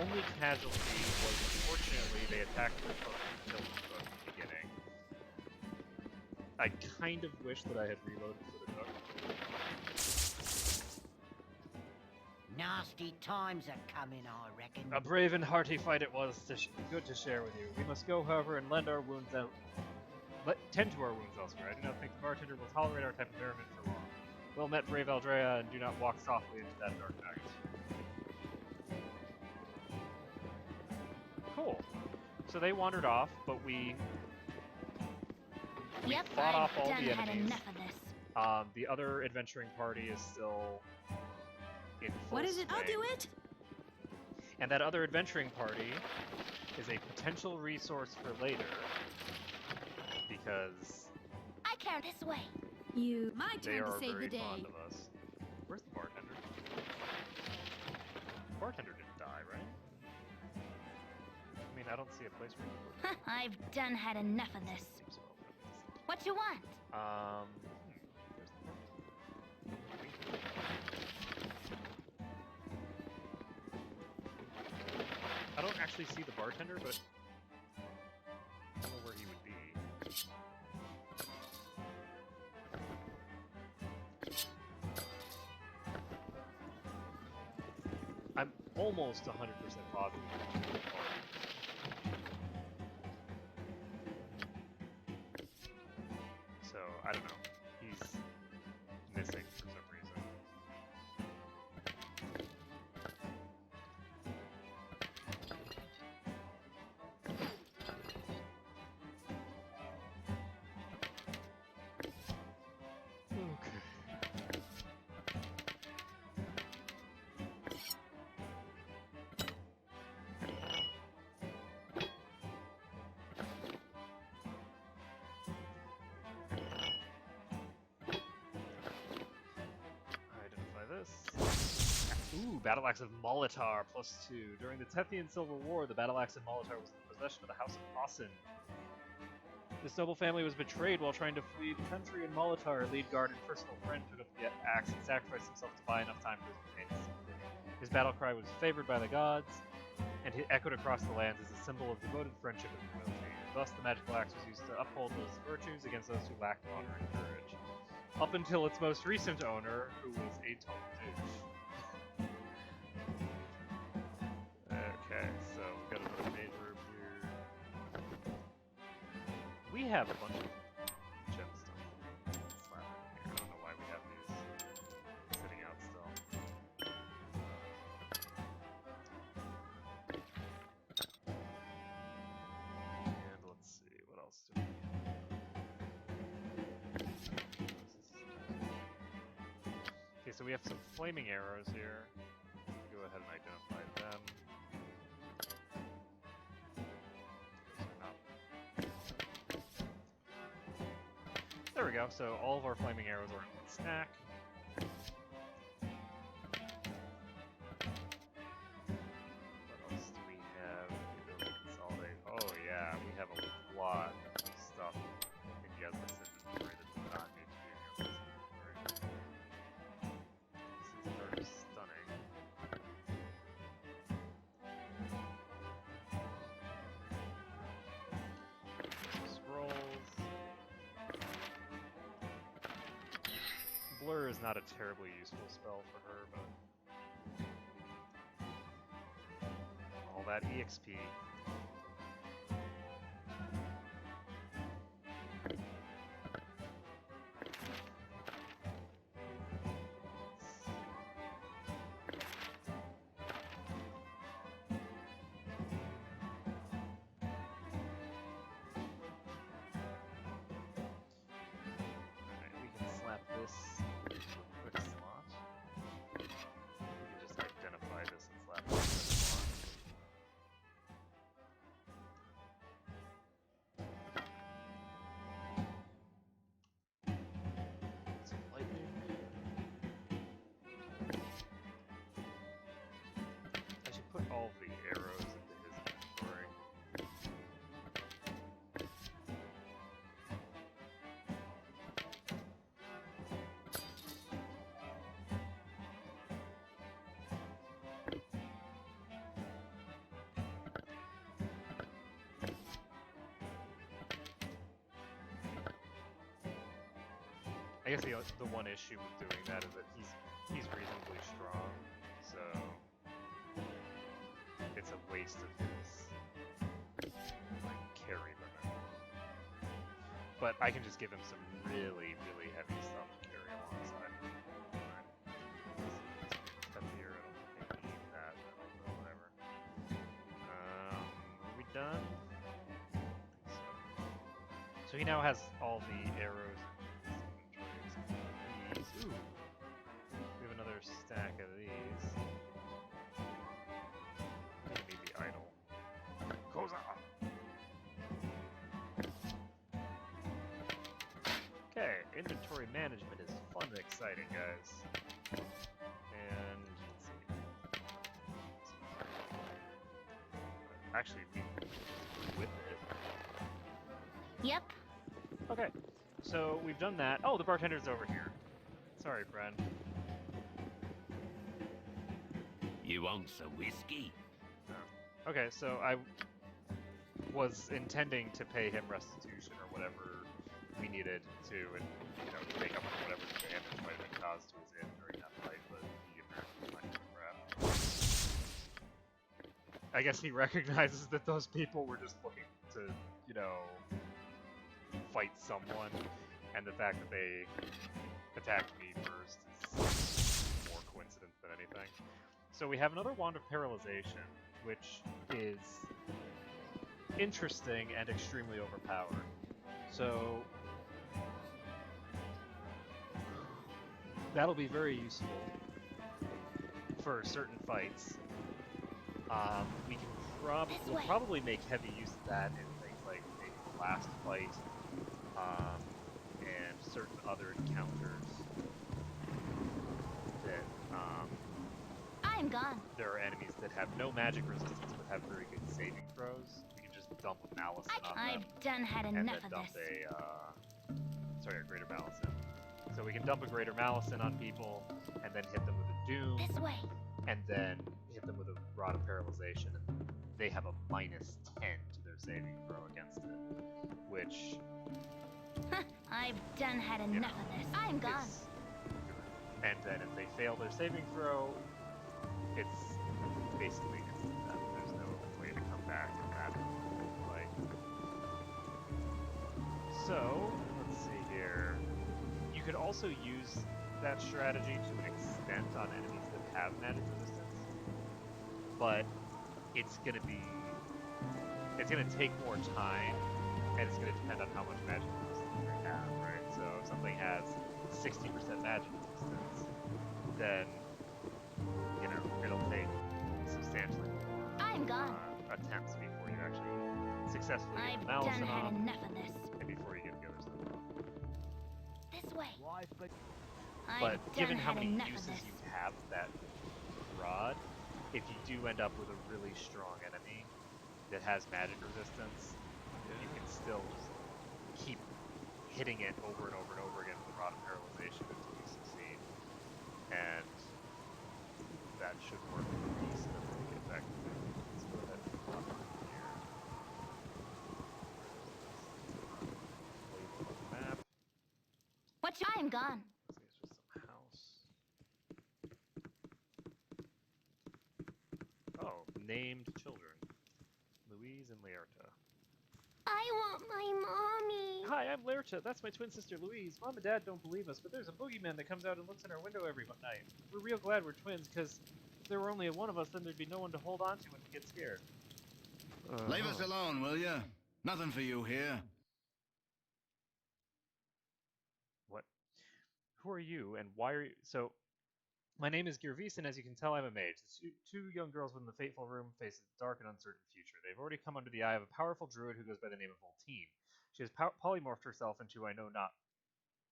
only casualty was, unfortunately, they attacked the boat and killed the boat at the beginning. I kind of wish that I had reloaded for the book. Nasty times are coming, I reckon. A brave and hearty fight it was. Good to share with you. We must go, however, and lend our wounds out. Tend to our wounds elsewhere. I do not think the bartender will tolerate our type of merriment for long. Well met, brave Aldrea, and do not walk softly into that dark night. Cool. So they wandered off, but we fought off all the enemies. Enough of this. The other adventuring party is still in full What is it? I'll swing. do it. And that other adventuring party is a potential resource for later, because I care this way. My they turn are to save very the day. fond of us. Where's the bartender? The bartender didn't die, right? I mean, I don't see a place where you would. I've done had enough of this. Seems so open. What you want? Where's the bartender? I don't actually see the bartender, but I don't know where he would be. I'm almost 100% positive. So, I don't know. He's missing for some reason. Okay. Identify this. Ooh, Battle Axe of Molitar +2. During the Tethian Civil War, the Battle Axe of Molitar was in the possession of the House of Ossin. This noble family was betrayed while trying to flee the country, and Molitar, lead guard and personal friend, took up the axe and sacrificed himself to buy enough time for his companions. His battle cry was favored by the gods, and it echoed across the lands as a symbol of devoted friendship and loyalty. Thus, the magical axe was used to uphold those virtues against those who lacked honor and courage. Up until its most recent owner, who was a total douche. Okay, so we've got another mage room here. We have a bunch of gem stuff. Slap in here. I don't know why we have these sitting out still. And let's see, what else do we Okay, so we have some flaming arrows here. Go ahead and identify them. There we go, so all of our flaming arrows are in one stack. What else do we have? The ability to consolidate. Oh yeah, we have a lot of stuff in Yeslik's inventory that does not need to be in Yeslik's inventory. This is very stunning. Scrolls. not a terribly useful spell for her, but all that EXP. This into a quick slot. We can just identify this and slap it in the slot. Some lightning. I should put all the arrows into his inventory. I guess the one issue with doing that is that he's reasonably strong, so it's a waste of his like carry limit. But I can just give him some really, really heavy stuff to carry alongside. Heavier, I don't think I need that, but whatever. Are we done? I think so. So he now has all the arrows. Ooh, we have another stack of these. Maybe the idle. Koza! Okay, inventory management is fun and exciting, guys. And let's see. Actually, we with it. Yep. Okay, so we've done that. Oh, the bartender's over here. Sorry, friend. You want some whiskey? No. Okay, so I was intending to pay him restitution or whatever we needed to, and to make up for whatever damage might have been caused to his inn during that fight, but he apparently might have crap. I guess he recognizes that those people were just looking to, fight someone, and the fact that they attacked me first is more coincidence than anything. So we have another Wand of Paralyzation, which is interesting and extremely overpowered. So that'll be very useful for certain fights. We'll probably make heavy use of that in things like maybe the last fight, and certain other encounters that I'm gone. there are enemies that have no magic resistance but have very good saving throws. We can just dump a Malice on them. I've done had And enough then of dump this. a Greater Malice in. So we can dump a Greater Malice in on people, and then hit them with a Doom, This way. and then hit them with a Rod of Paralyzation, and they have a -10 to their saving throw against it, which I've done had enough of this. I'm gone. is good. And then if they fail their saving throw, it's basically instant death. There's no way to come back from that fight. So, let's see here. You could also use that strategy to an extent on enemies that have magic resistance, but it's gonna take more time, and it's gonna depend on how much magic resistance they have, right? So if something has 60% magic resistance, then it'll take substantially more I'm gone. attempts before you actually successfully get I've the Malice done had off, enough of this. and before you get the other stuff off. This way. But I've given done how had many enough of uses this. you have of that rod, if you do end up with a really strong enemy that has magic resistance, you can still just keep hitting it over and over and over again with the Rod of Paralyzation until you succeed. And that should work reasonably effectively. Let's go ahead and pop it here. Label the map. Watch, I'm gone. I think it's just some house. named children, Louise and Laerta. I want my mommy. Hi, I'm Laerta. That's my twin sister Louise. Mom and Dad don't believe us, but there's a boogeyman that comes out and looks in our window every night. We're real glad we're twins, because if there were only one of us, then there'd be no one to hold on to when we get scared. Leave us alone, will ya? Nothing for you here. What? Who are you, and why are you... So, my name is Gervis, and as you can tell, I'm a mage. The two young girls within the fateful room face a dark and uncertain future. They've already come under the eye of a powerful druid who goes by the name of Voltine. She has polymorphed herself into I know not...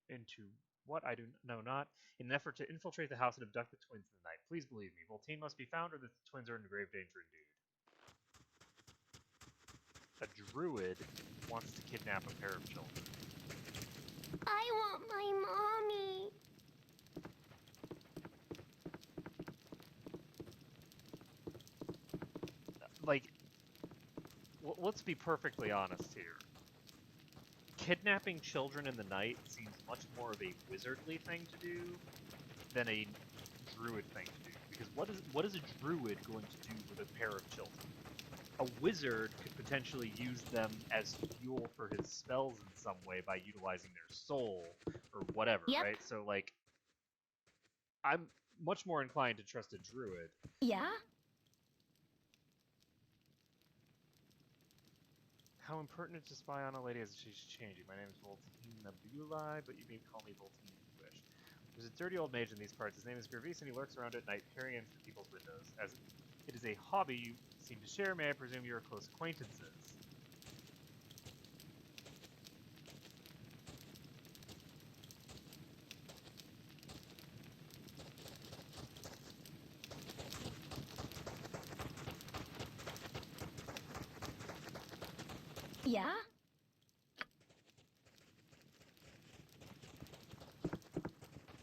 Into what? I do know not. In an effort to infiltrate the house and abduct the twins in the night. Please believe me, Voltine must be found or the twins are in grave danger indeed. A druid wants to kidnap a pair of children. I want my mommy. Like, let's be perfectly honest here. Kidnapping children in the night seems much more of a wizardly thing to do than a druid thing to do. Because what is a druid going to do with a pair of children? A wizard could potentially use them as fuel for his spells in some way by utilizing their soul or whatever, Yep. right? So, like, I'm much more inclined to trust a druid. Yeah? How impertinent to spy on a lady as she's changing. My name is Voltine Nabuli, but you may call me Voltine if you wish. There's a dirty old mage in these parts. His name is Gervis, and he lurks around at night, peering in through people's windows. As it is a hobby you seem to share, may I presume you are close acquaintances? Yeah?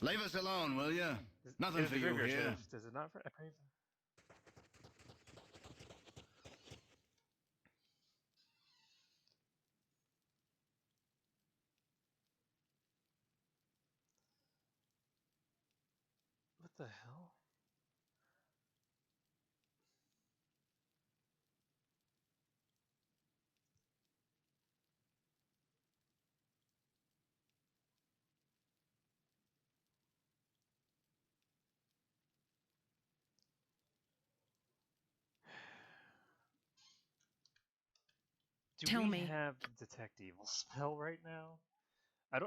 Leave us alone, will ya? Nothing for you here. Does it not for... I pray for... What the hell? Tell Do we me. have the detect evil spell right now?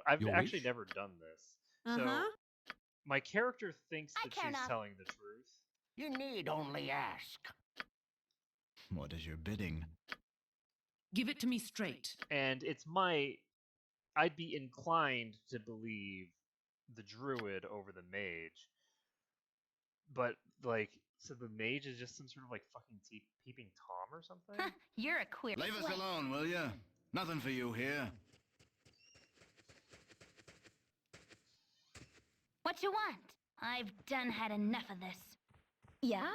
I've Your actually wish? never done this. Uh-huh. So my character thinks I that she's care not. telling the truth. You need only ask. What is your bidding? Give it to me straight. And I'd be inclined to believe the druid over the mage. But, like, so the mage is just some sort of, like, fucking peeping Tom or something? You're a queer Leave us slut. alone, will ya? Nothing for you here. What you want? I've done had enough of this. Yeah?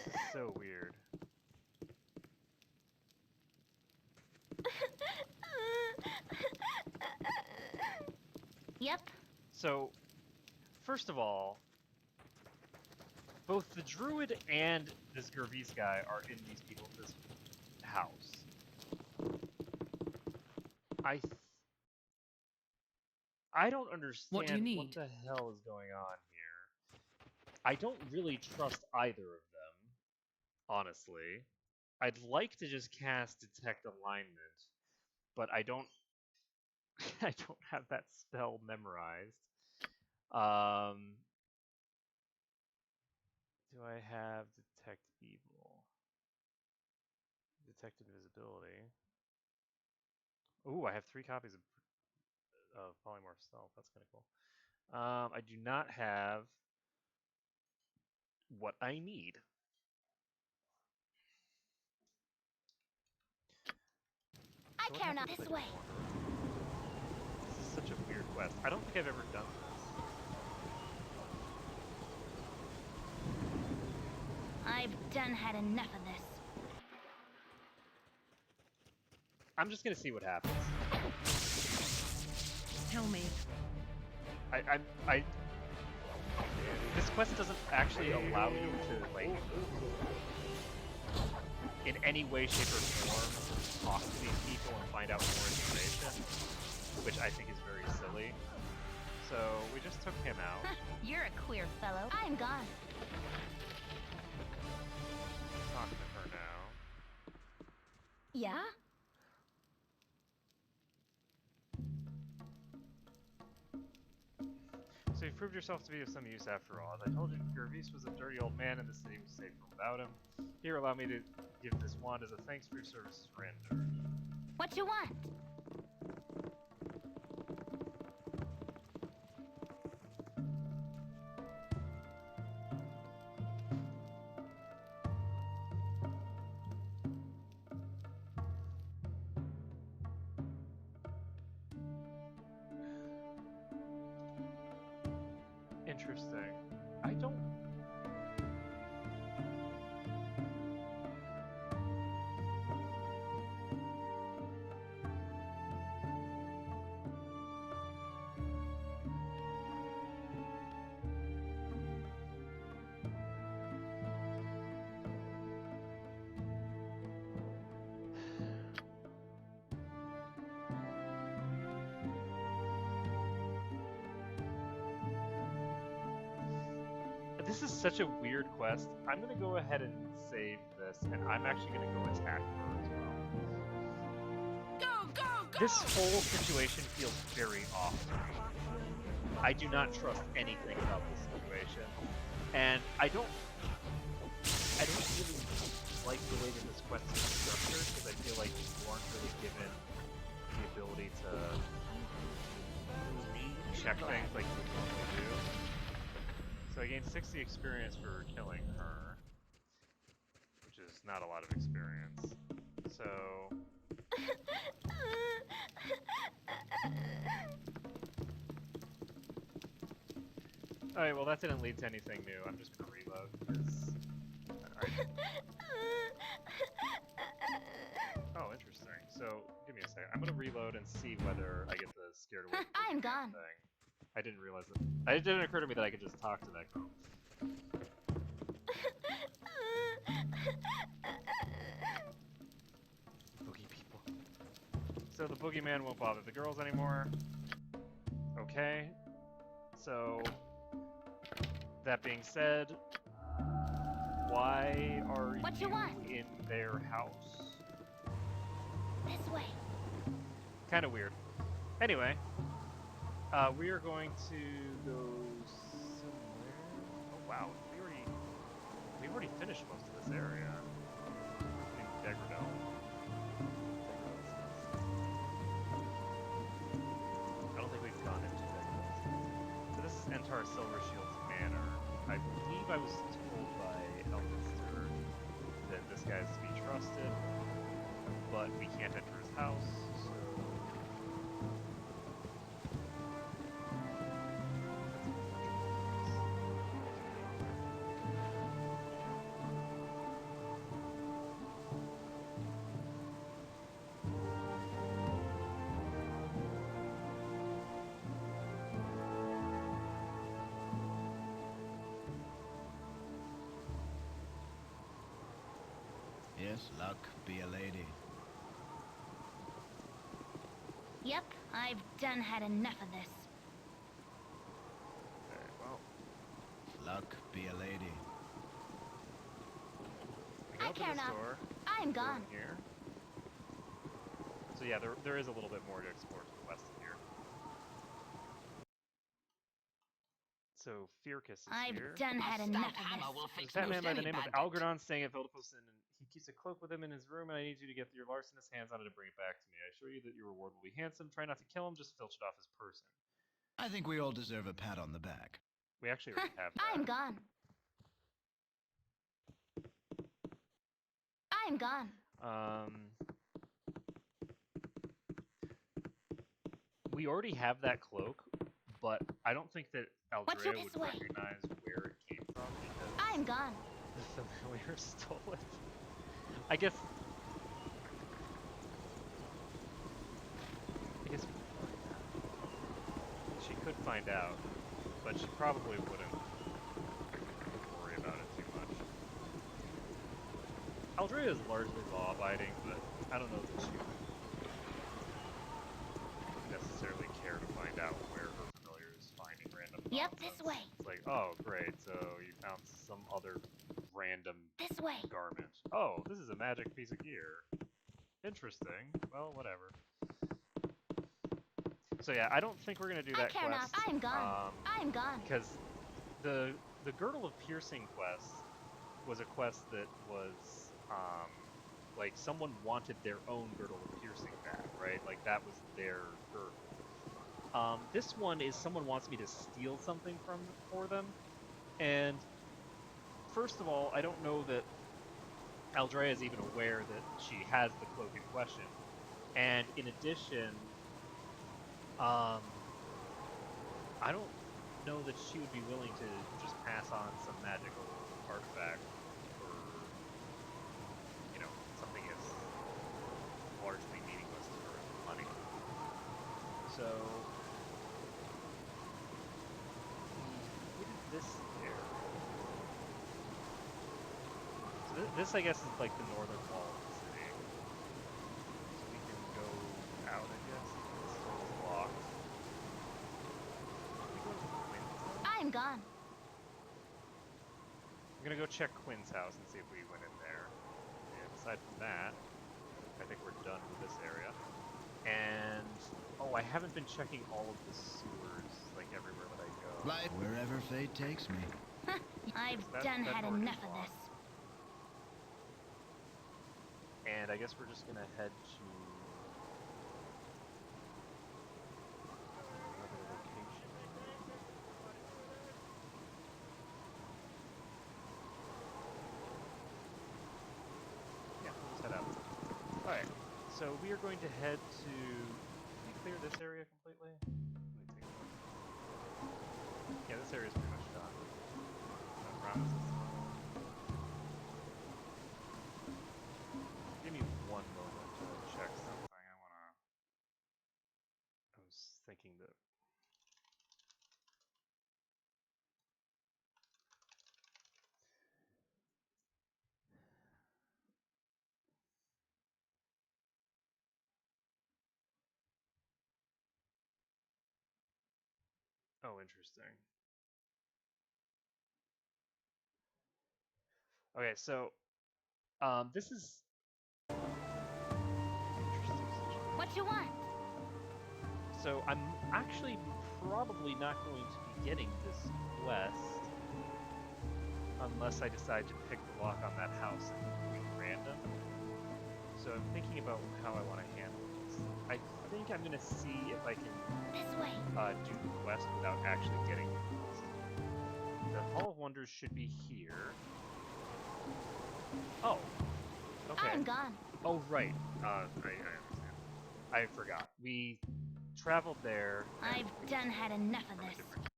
This is so weird. Yep. So, first of all, both the druid and this Gervis guy are in this house. I don't understand What do you need? what the hell is going on here. I don't really trust either of them, honestly. I'd like to just cast Detect Alignment, but I don't I don't have that spell memorized. Do I have Detect Evil? Detect Invisibility. Ooh, I have 3 copies of Polymorph Stealth. That's kind of cool. I do not have what I need. I So what care not. happens This if I way. don't wander? This is such a weird quest. I don't think I've ever done this. I've done had enough of this. I'm just gonna see what happens. Tell me. I this quest doesn't actually allow you to, like, in any way, shape, or form, talk to these people and find out more information, which I think is very silly. So we just took him out. You're a queer fellow. I am gone. Talking to her now. Yeah? So you've proved yourself to be of some use after all. As I told you, Gervis was a dirty old man and the city was safe without him. Here, allow me to give this wand as a thanks for your services rendered. What you want? Interesting. I don't... This is such a weird quest. I'm gonna go ahead and save this, and I'm actually gonna go attack her as well. Go! This whole situation feels very off to me. I do not trust anything about this situation, and I don't really like the way that this quest is structured, because I feel like you aren't really given the ability to check things like you would normally do. So I gained 60 experience for killing her, which is not a lot of experience. So... Alright, well that didn't lead to anything new. I'm just gonna reload, because... Oh, interesting. So, give me a second. I'm gonna reload and see whether I get the scared away I'm gone. thing. I didn't realize that. It didn't occur to me that I could just talk to that girl. Boogie people. So the boogeyman won't bother the girls anymore. Okay. So, that being said, why are What you want? in their house? This way. Kind of weird. Anyway, we are going to go somewhere. Oh wow, we already finished most of this area. In Degradel. I don't think we've gone into Degradel. So this is Entar Silvershield's manor. I believe I was told by Elvister that this guy is to be trusted, but we can't enter his house, so... Yes, luck be a lady. Yep, I've done had enough of this. Okay, well, Luck be a lady. we go I to care the not. store. I'm go in gone. here. So yeah, there is a little bit more to explore to the west of here. So Fiercus is I've here. done had enough of There's this. a fat man by the name of Algernon staying at Vildepilsen, and he keeps a cloak with him in his room, and I need you to get your larcenous hands on it and bring it back to me. I assure you that your reward will be handsome. Try not to kill him, just filch it off his person. I think we all deserve a pat on the back. We actually already have that. I'm gone. I'm gone. We already have that cloak, but I don't think that What's your Aldrea this would way? recognize where it came from because I'm gone. the familiar stole it. I guess she could find out, but she probably wouldn't worry about it too much. Aldrea is largely law-abiding, but I don't know that she would necessarily care to find out where her familiar is finding random Yep, nonsense. this way. It's like, oh, great, so you found some other random This way. garment. Oh, this is a magic piece of gear. Interesting. Well, whatever. So yeah, I don't think we're gonna do I that care not. quest. I am gone. I am gone. Because the Girdle of Piercing quest was a quest that was like someone wanted their own Girdle of Piercing back, right? Like that was their girdle. This one is someone wants me to steal something for them, and first of all, I don't know that Aldrea is even aware that she has the cloak in question, and in addition, I don't know that she would be willing to just pass on some magical artifact for, you know, something as largely meaningless to her as money. So, what is this here? So this, I guess, is like the northern wall of the city. So we can go out, I guess. This door is locked. Can we go to Quinn's house? I am gone. I'm gonna go check Quinn's house and see if we went in there. And aside from that, I think we're done with this area. And oh, I haven't been checking all of the sewers, like everywhere that I go. Like wherever fate takes me. I've That- done that had door is enough of locked. this. And I guess we're just gonna head to another location. Yeah, we'll just head out. Alright, so we are going to head to... Did we clear this area completely? Let me take a look. Yeah, this area is pretty much done. Around this. Give me one moment to check something. I was thinking that. Oh, interesting. Okay, so this is interesting situation. What you want? So I'm actually probably not going to be getting this quest unless I decide to pick the lock on that house and random. So I'm thinking about how I want to handle this. I think I'm gonna see if I can This way. do the quest without actually getting the quest. The Hall of Wonders should be here. Oh, okay. I'm gone. Oh, right. I understand. I forgot. We traveled there. and I've we done had enough of from a this. different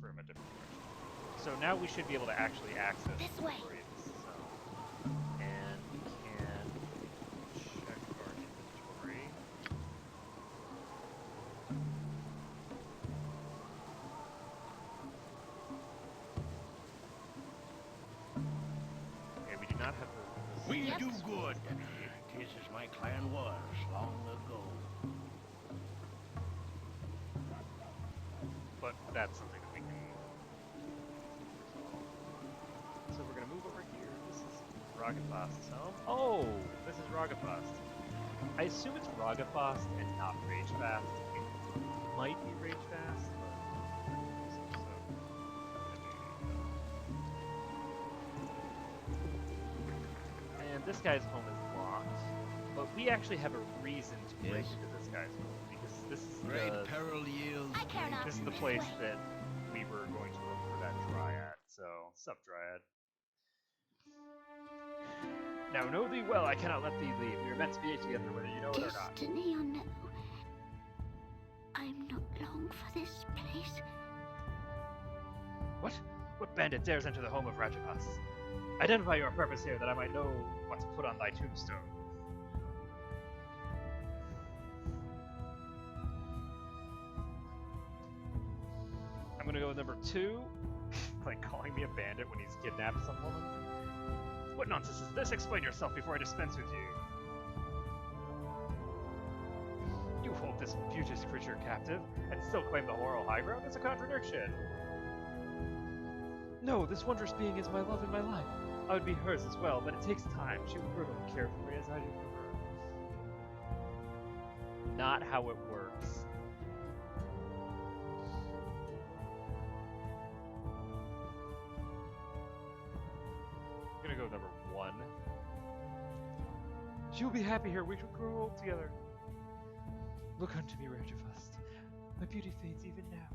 from a different direction. So now we should be able to actually access This the way. Glorious Zone. And we can check our inventory. Okay, we do not have the We Yep. do good. This is my clan was long ago. but that's something that we can resolve. So we're gonna move over here. This is Ragafast's home. Oh, this is Ragafast. I assume it's Ragafast and not Ragefast. It might be Ragefast, but I don't think so. And this guy's home is locked, but we actually have a reason to break Yes. into this guy's home because this is Great the peril yields. I care great not. this is the beauty. place that we were going to look for that Dryad. So, sup, Dryad? Now know thee well, I cannot let thee leave. We are meant to be together, whether you know it or not. Destiny or no, I'm not long for this place. What? What bandit dares enter the home of Rajapas? Identify your purpose here, that I might know what to put on thy tombstone. gonna go with number 2. Like calling me a bandit when he's kidnapped some woman. What nonsense is this? Explain yourself before I dispense with you. You hold this beauteous creature captive and still claim the moral high ground? It's a contradiction. No, this wondrous being is my love and my life. I would be hers as well, but it takes time. She will grow and care for me as I do for her. Not how it works. I'm gonna go with number 1. She will be happy here. We shall grow old together. Look unto me, Rangerfust. My beauty fades even now.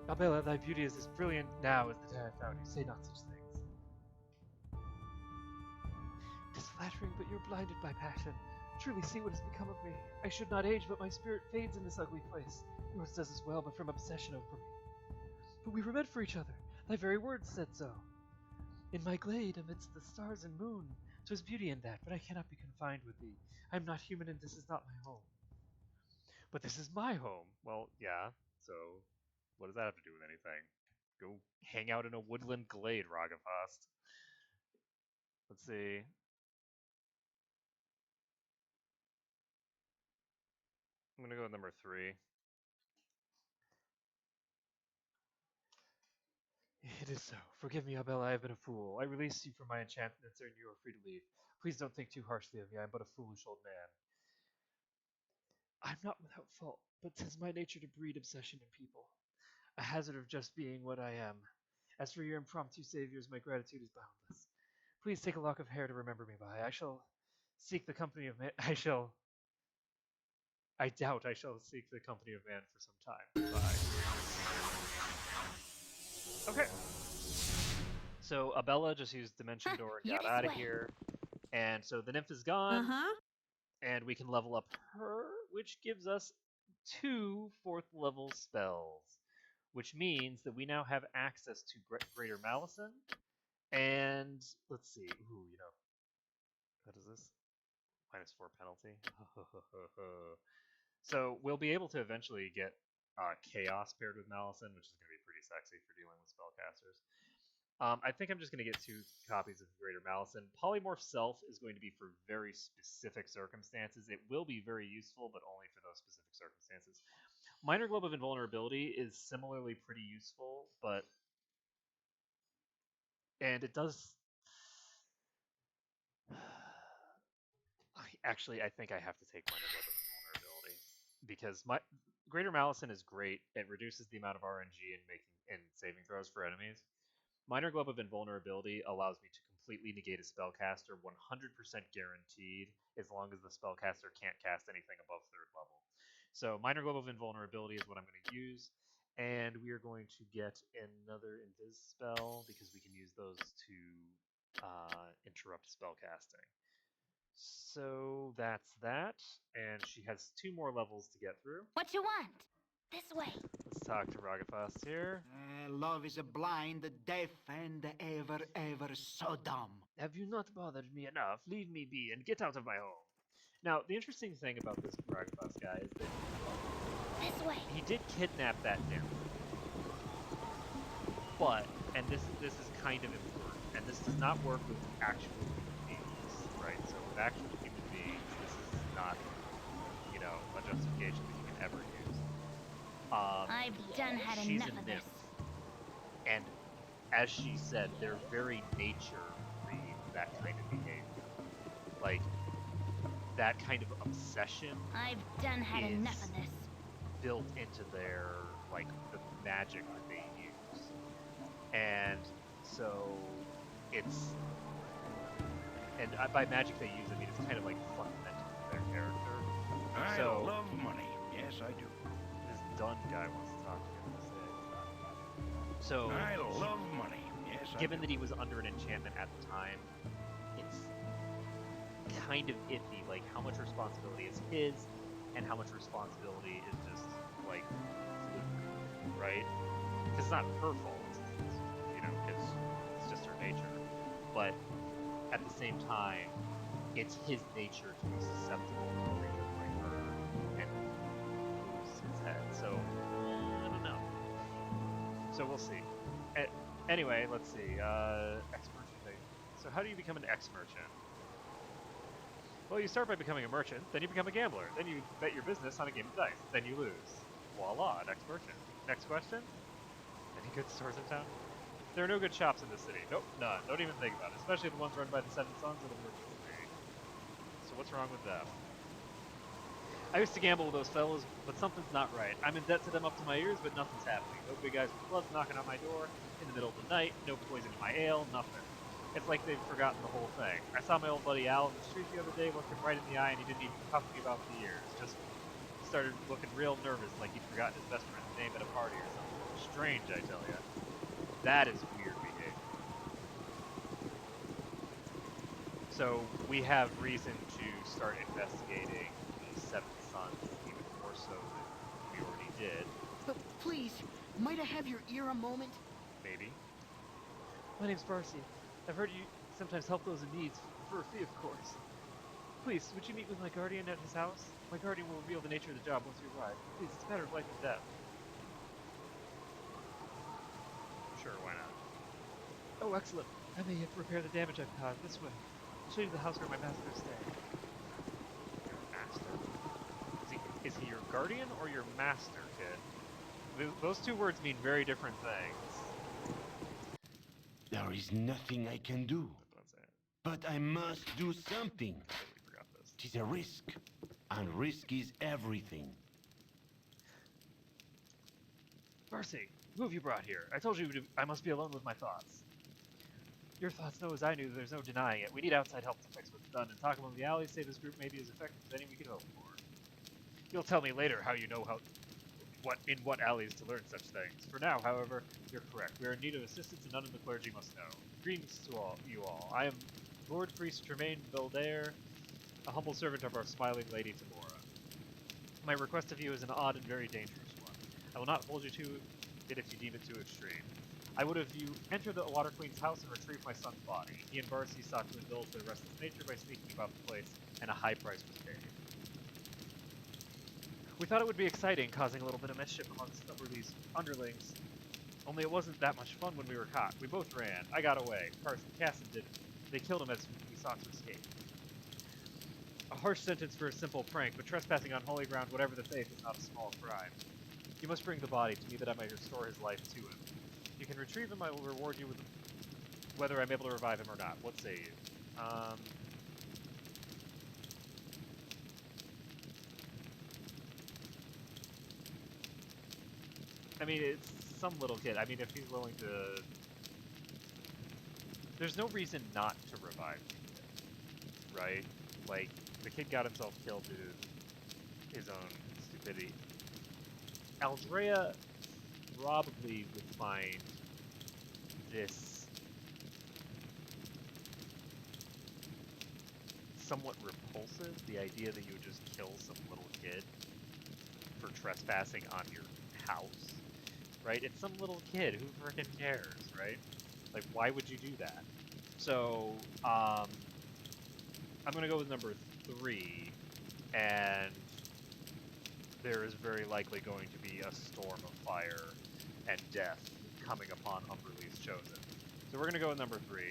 Abella, thy beauty is as brilliant now as the day I found you. Say not such things. Tis flattering, but you're blinded by passion. Truly see what has become of me. I should not age, but my spirit fades in this ugly place. Yours does as well, but from obsession over me. But we were meant for each other. Thy very words said so. In my glade, amidst the stars and moon, 'twas beauty in that, but I cannot be confined with thee. I am not human, and this is not my home. But this is my home. Well, yeah, so what does that have to do with anything? Go hang out in a woodland glade, Ragavast. Let's see. I'm gonna go with number 3. It is so. Forgive me, Abel, I have been a fool. I release you from my enchantments, and you are free to leave. Please don't think too harshly of me. I am but a foolish old man. I'm not without fault, but 'tis my nature to breed obsession in people. A hazard of just being what I am. As for your impromptu saviors, my gratitude is boundless. Please take a lock of hair to remember me by. I shall seek the company of man. I doubt I shall seek the company of man for some time. Bye. Okay. So Abella just used Dimension Door and got out of here. And so the nymph is gone. And we can level up her, which gives us 2 4th level spells. Which means that we now have access to Greater Malison. And let's see. Ooh, you know. What is this? -4 penalty. So we'll be able to eventually get Chaos paired with Malison, which is going to be pretty sexy for dealing with spellcasters. I think I'm just going to get 2 copies of Greater Malison. Polymorph Self is going to be for very specific circumstances. It will be very useful, but only for those specific circumstances. Minor Globe of Invulnerability is similarly pretty useful, but... And it does... Actually, I think I have to take Minor Globe of Invulnerability. Because Greater Malison is great. It reduces the amount of RNG in saving throws for enemies. Minor Globe of Invulnerability allows me to completely negate a spellcaster 100% guaranteed as long as the spellcaster can't cast anything above 3rd level. So Minor Globe of Invulnerability is what I'm going to use, and we are going to get another Invis spell because we can use those to interrupt spellcasting. So that's that, and she has 2 more levels to get through. What you want? This way. Let's talk to Ragavast here. Love is a blind, deaf, and ever so dumb. Have you not bothered me enough? Leave me be and get out of my home. Now, the interesting thing about this Ragavast guy is that This way. he did kidnap that nymph. But, and this is kind of important, and this does not work with actual human beings, right? So with actual human beings, this is not, you know, a justification that you can ever use. I've done had She's enough a of nymph. this. And as she said, their very nature breeds that kind of behavior. Like, that kind of obsession I've done had is enough of this. built into their, like, the magic that they use. And so it's, and by magic they use, I mean it's kind of like fundamental to their character. I So- love money. Yes, I do. This Dunn guy wants to talk to you. So, I love money. Yes, I given do. that he was under an enchantment at the time, it's kind of iffy, like how much responsibility is his and how much responsibility is just like fluke, right? Because it's not her fault, it's, you know, it's just her nature. But at the same time, it's his nature to be susceptible to a creature like her and lose his head. So I don't know. So we'll see. Anyway, let's see. Ex-merchant. So how do you become an ex-merchant? Well, you start by becoming a merchant, then you become a gambler, then you bet your business on a game of dice, then you lose. Voila, an ex-merchant. Next question? Any good stores in town? There are no good shops in this city. Nope, none. Don't even think about it. Especially the ones run by the Seven Sons or the Merchants Trade. So what's wrong with them? I used to gamble with those fellows, but something's not right. I'm in debt to them up to my ears, but nothing's happening. No big guys with clubs knocking on my door in the middle of the night, no poison in my ale, nothing. It's like they've forgotten the whole thing. I saw my old buddy Al in the street the other day, looked him right in the eye, and he didn't even cuff me about the ears. Just started looking real nervous, like he'd forgotten his best friend's name at a party or something. Strange, I tell ya. That is weird behavior. So we have reason to start investigating the Seven Sons even more so than we already did. But please, might I have your ear a moment? Maybe. My name's Barcy. I've heard you sometimes help those in need, for a fee, of course. Please, would you meet with my guardian at his house? My guardian will reveal the nature of the job once you arrive. Please, it's a matter of life and death. Sure, why not? Oh, excellent. I may yet repair the damage I've caused this way. I'll show you the house where my master stay. Your master? Is he your guardian or your master, kid? Those two words mean very different things. There is nothing I can do. But I must do something. I totally forgot this. It is a risk. And risk is everything. Barcy, who have you brought here? I told you I must be alone with my thoughts. Your thoughts know as I knew, there's no denying it. We need outside help to fix what's done, and talk among the alleys say this group may be as effective as any we could hope for. You'll tell me later how you know in what alleys to learn such things. For now, however, you're correct. We are in need of assistance, and none of the clergy must know. Greetings to you all. I am Lord Priest Tremaine Baldur, a humble servant of our smiling Lady Tamora. My request of you is an odd and very dangerous one. I will not hold you to it if you deem it too extreme. I would have you enter the Water Queen's house and retrieve my son's body. He and Barcy sought to indulge their restless nature by sneaking about the place, and a high price was paid. We thought it would be exciting, causing a little bit of mischief amongst these underlings. Only it wasn't that much fun when we were caught. We both ran. I got away. Casson didn't. They killed him as we sought to escape. A harsh sentence for a simple prank, but trespassing on holy ground, whatever the faith, is not a small crime. You must bring the body to me that I might restore his life to him. You can retrieve him, I will reward you with whether I'm able to revive him or not. What say you? I mean, it's some little kid. I mean, if he's willing to... There's no reason not to revive the kid, right? Like, the kid got himself killed due to his own stupidity. Aldrea probably would find this somewhat repulsive, the idea that you would just kill some little kid for trespassing on your house, right? It's some little kid, who frickin' cares, right? Like, why would you do that? So, I'm gonna go with number 3, and there is very likely going to be a storm of fire and death coming upon Umberlee's Chosen. So we're gonna go with number 3.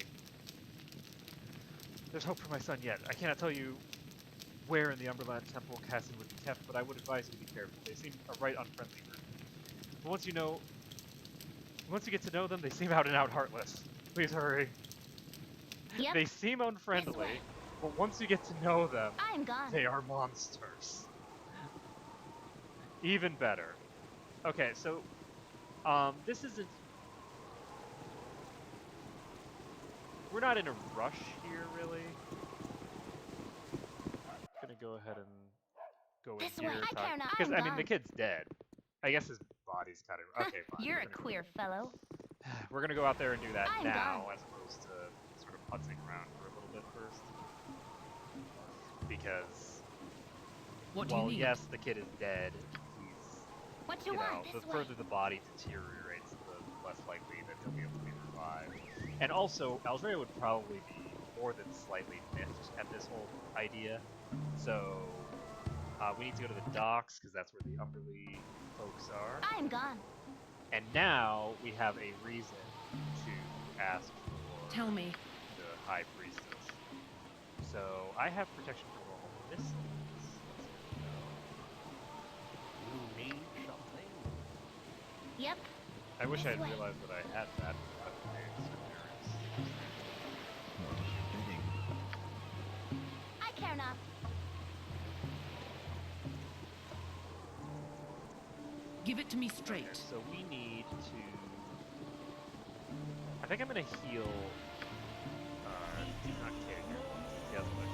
There's hope for my son yet. I cannot tell you where in the Umberland Temple Casson would be kept, but I would advise you to be careful. They seem a right unfriendly group. But once you get to know them, they seem out and out heartless. Please hurry. Yep. They seem unfriendly, but once you get to know them, I'm gone. they are monsters. Even better. Okay, so, this isn't... We're not in a rush here, really. Gonna go ahead and go in This here. way. I care not. Because, I'm I mean, the gone. kid's dead. I guess his body's kind of... Okay, fine. You're we're a gonna go- queer fellow. We're gonna go out there and do that I'm now, gone. as opposed to sort of putzing around for a little bit first. Because, What do you while need? yes, the kid is dead, he's, What you want? the This way. further the body deteriorates, the less likely that he'll be able to be revived. And also, Aldrea would probably be more than slightly miffed at this whole idea. So, we need to go to the docks, because that's where the Umberlee folks are. I'm gone. And now we have a reason to ask for Tell me. the High Priestess. So I have protection from all missiles. You need something? Yep. I wish I had This way. realized that I had that. But What is your bidding? I care not. Give it to me okay, straight. so we need to. I think I'm gonna heal. Not kidding here. The other one.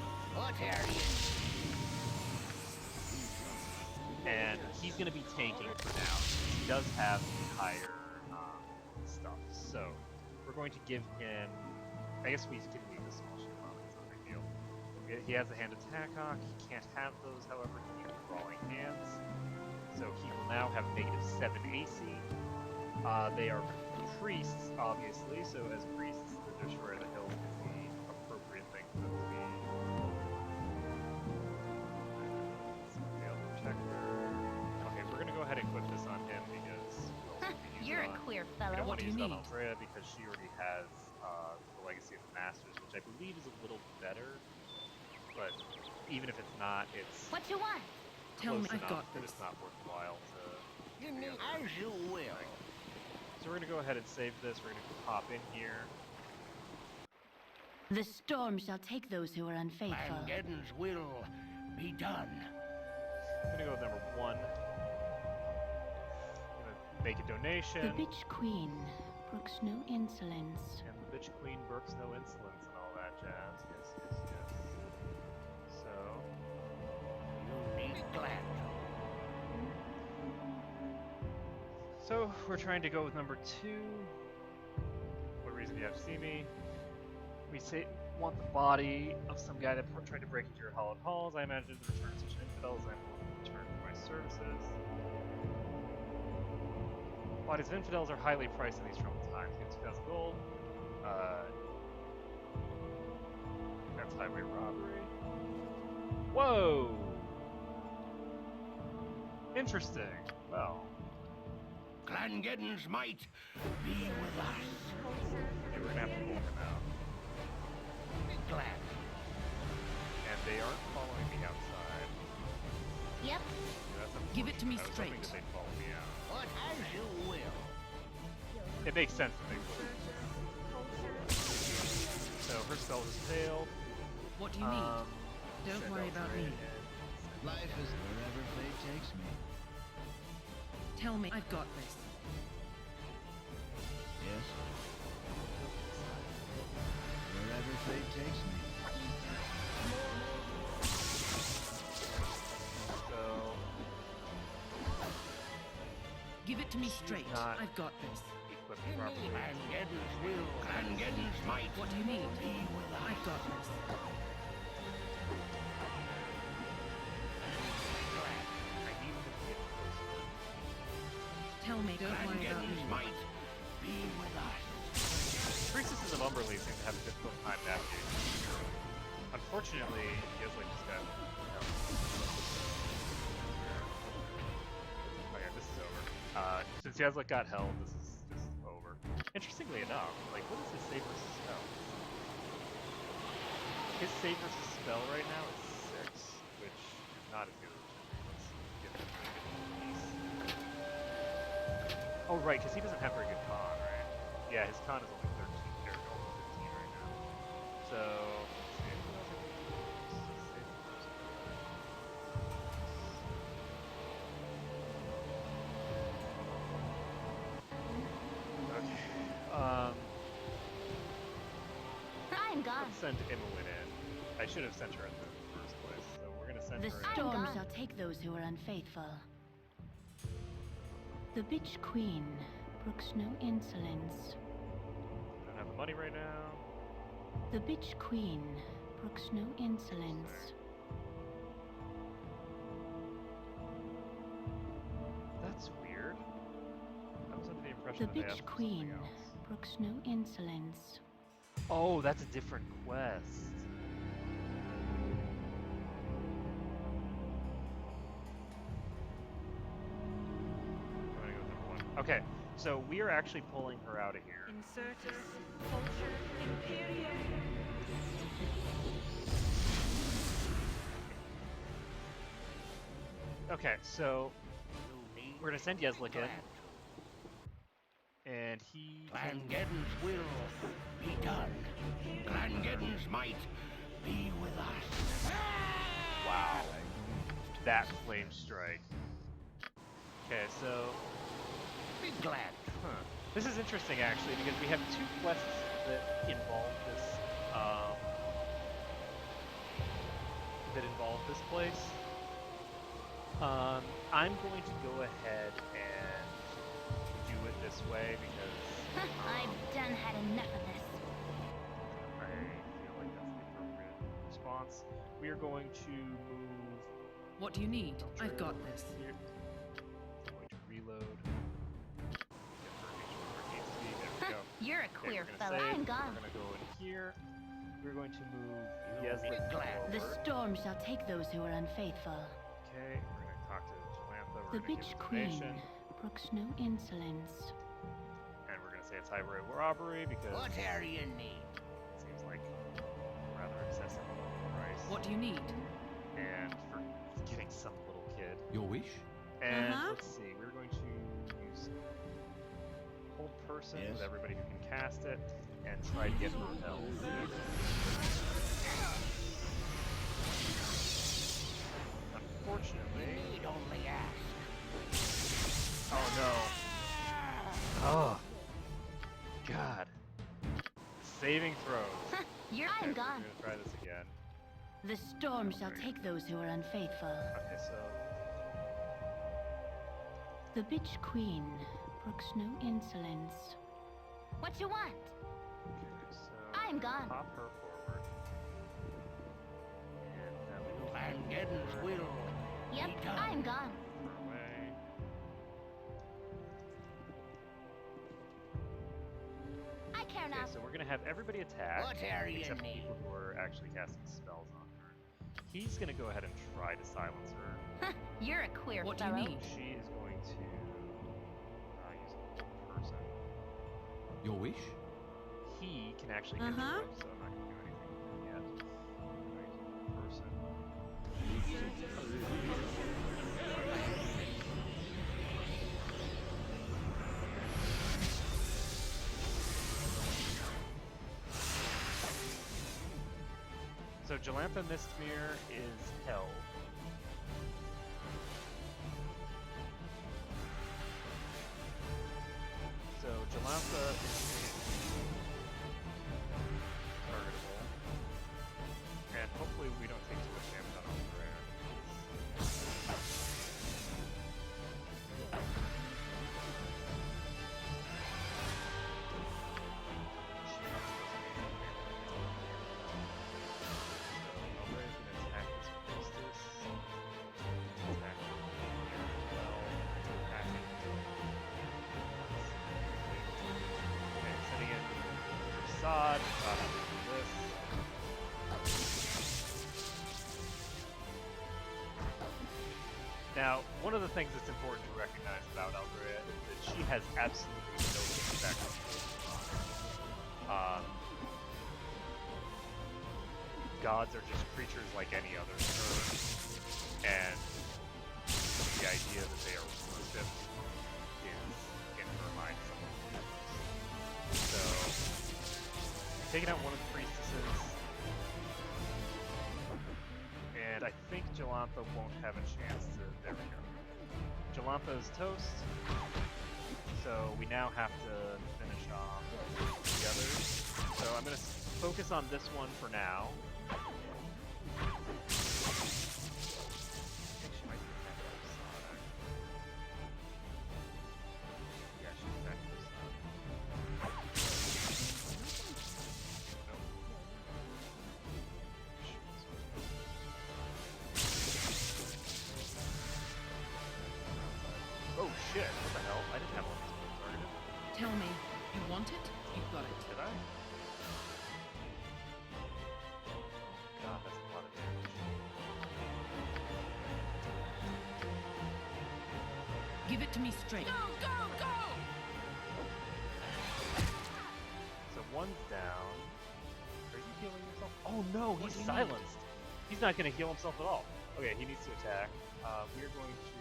And he's going to be tanking for now. He does have the higher stuff, so we're going to give him. I guess we can leave the small shield on. It's no big deal. He has a hand attack on. He can't have those, however, he needs brawling hands. So he will now have -7 AC. They are priests, obviously. So as priests, the Destroyer of the Hill is the appropriate thing for them to be. Okay, we're gonna go ahead and equip this on him because You're a queer we fellow. don't What want to do you use it on need? Alfrea because she already has the Legacy of the Masters, which I believe is a little better. But even if it's not, it's What you want? Tell me, close I've enough got that this. it's not worthwhile to. You need as you will. So we're gonna go ahead and save this. We're gonna pop in here. The storm shall take those who are unfaithful. Armageddon's will be done. I'm gonna go with number 1. I'm gonna make a The donation. bitch queen brooks no insolence. And the bitch queen brooks no insolence and all that jazz. Yes, yes, yes. So You need glad. So we're trying to go with number 2. What reason do you have to see me? We want the body of some guy that tried to break into your hallowed halls. I imagine the return of such infidels. I'm willing to return for my services. Bodies of infidels are highly priced in these troubled times. Get 2,000 gold. That's highway robbery. Whoa! Interesting. Well. Glangeddon's might be with us. Okay, we're gonna have to pull him out. Glad. And they aren't following me outside. Yep. That's Give it to me unfortunate. I was hoping straight. that they'd follow me out. But as you will. It makes sense that they would. So her spell is failed. What do you need? Don't send worry about me. Eldraine Life is wherever fate takes me. Tell me, I've got this. Yes. Wherever fate takes me. So Give it to me straight. not- I've got this. equipped properly. Glangeddon's will. Glangeddon's might. What do you need? Be with us. I've got this. I need to get closer. Tell me, don't worry about me. Glangeddon's might be with us. Priestesses of Umberlee seem to have a difficult time navigating. Unfortunately, he has like just got. Okay, this is over. Since he has like got held, this is over. Interestingly enough, like what is his save versus spell? His save versus spell right now is 6, which is not as good as it should be. Let's get him a piece. Oh right, because he doesn't have very good con, right? Yeah, his con is only 13, or only 15 right now. So let's see. Okay. I'm gone. Let's send Imowen in. I should have sent her in the first place, so we're gonna send The her in. storm gone. shall take those who are unfaithful. The bitch queen brooks no insolence. Don't have the money right now. The bitch queen brooks no insolence. That's weird. I was under the impression The that they asked bitch for queen something else. brooks no insolence. Oh, that's a different quest. I'm gonna go with number 1. Okay, So we are actually pulling her out of here. Insertus, culture, imperium. Okay, so we're gonna send Yeslik in, and he can... Glangeddon's will be done. Glangeddon's might be with us. Wow. That flame strike. Okay, so... Be glad. Huh. This is interesting, actually, because we have two quests that involve this, place. I'm going to go ahead and do it this way because I've done had enough of this. I feel like that's the appropriate response. We are going to move. What do you need? I've got this. Here. I'm going to reload. Get her HP. There we go. You're a Okay, queer we're fella. gonna save. I'm gone. We're gonna go in here. We're going to move Yeslik forward. The storm shall take those who are unfaithful. Okay, we're gonna talk to Jalantha. The We're gonna bitch give a queen donation, brooks no insolence. and we're gonna say it's highway robbery because Whatever you need. it seems like a rather excessive price. What do you need? And for getting some little kid. Your wish? And Uh-huh. let's see, we're going to use hold person Yes. with everybody who can cast it, and try to get her help. Unfortunately. Need only ask. Oh no. Oh. God. Saving throws. I'm Okay, gone. we're gonna try this again. The storm shall take those who are unfaithful. Okay, so The bitch queen brooks no insolence. What you want? I'm gone. pop her forward. And then we go Glangeddon's will Yep, be done. I'm gone. her away. I care Okay, not. so we're gonna have everybody attack, Whatever you except need. people who are actually casting spells on her. He's gonna go ahead and try to silence her. You're a queer What do you fellow. need? She is going to use a hold person. Your wish? He can actually get Uh-huh. the rope, so I'm not gonna do anything yet. I'm going to use a hold person. So Jalantha Mistmere is held. So Jalantha is targetable. And hopefully we don't take too much damage on Alfred. Rasaad, this. Now, one of the things that's important to recognize about Aldrea is that she has absolutely no respect for gods are just creatures like any other to her, and the idea that they are worshiped is, in her mind, something. So, taking out one of the priestesses, and I think Jalantha won't have a chance to. There we go. Jalantha is toast, so we now have to finish off the others. So I'm going to focus on this one for now. I think she might be attacking Rasaad, actually. Yeah, she's attacking Rasaad. Oh shit, what the hell? I didn't have all these moves targeted. Tell me, you want it? You've got it. Did I? God, that's a lot of damage. Give it to me straight. Go, go, go! one's down. Are you healing yourself? Oh no, he's do you silenced. He's not going to heal himself at all. Okay, he needs to attack. We're going to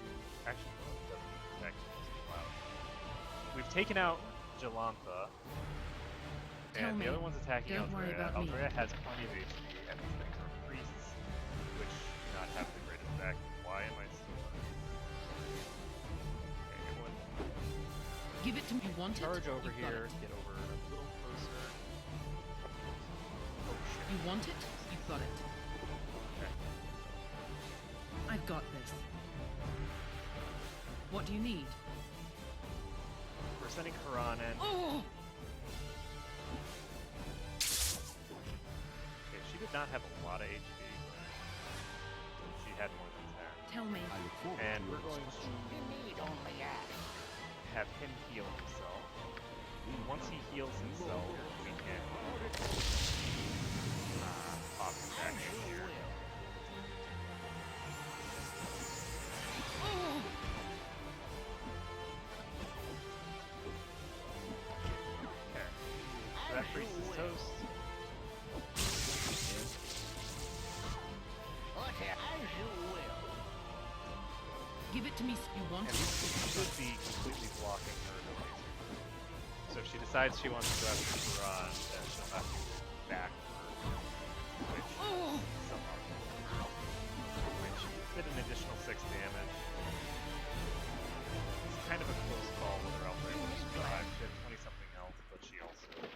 actually no, it doesn't need to attack. Wow. We've taken out Jalantha, and the other one's attacking Don't worry Aldrea. about me. Aldrea has plenty of HP, and these things are priests, which do not have the greatest effect. Why am I still? Okay, everyone, Give it to me. You want charge it? over You've got here. it. Get over a little closer. Oh shit. You want it? You've got it. Okay. I've got this. What do you need? We're sending Haran in. Oh! Okay, she did not have a lot of HP. She had more than that. Tell me. I look forward And to we're your going instruction. You need only ask. to have him heal himself. Once he heals himself, we can pop him back in here. Okay. So that priest is toast. As you will. Give it to me. You want And it? we should be completely blocking her abilities. So if she decides she wants to go after Haran, then she'll have to go back which somehow which did an additional 6 damage. It's kind of a close call whether Aldrea would have survived. She had 20-something health, but she also was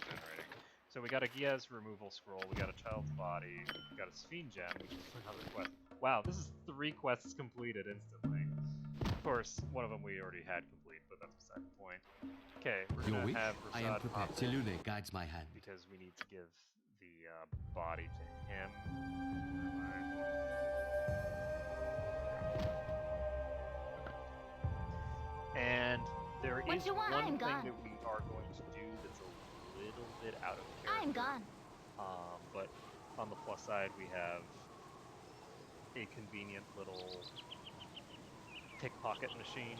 regenerating. So we got a Giaz removal scroll, we got a child's body, we got a Sphene gem, which is another quest. Wow, this is 3 quests completed instantly. Of course, one of them we already had complete, but that's beside the point. Okay, we're Your gonna wish? have I am Rasaad prepared. pop in Silune guides my hand. because we need to give the body to him. And there is What you want? one I'm thing gone. that we are going to do that's a little bit out of character. I'm gone. But on the plus side, we have a convenient little pickpocket machine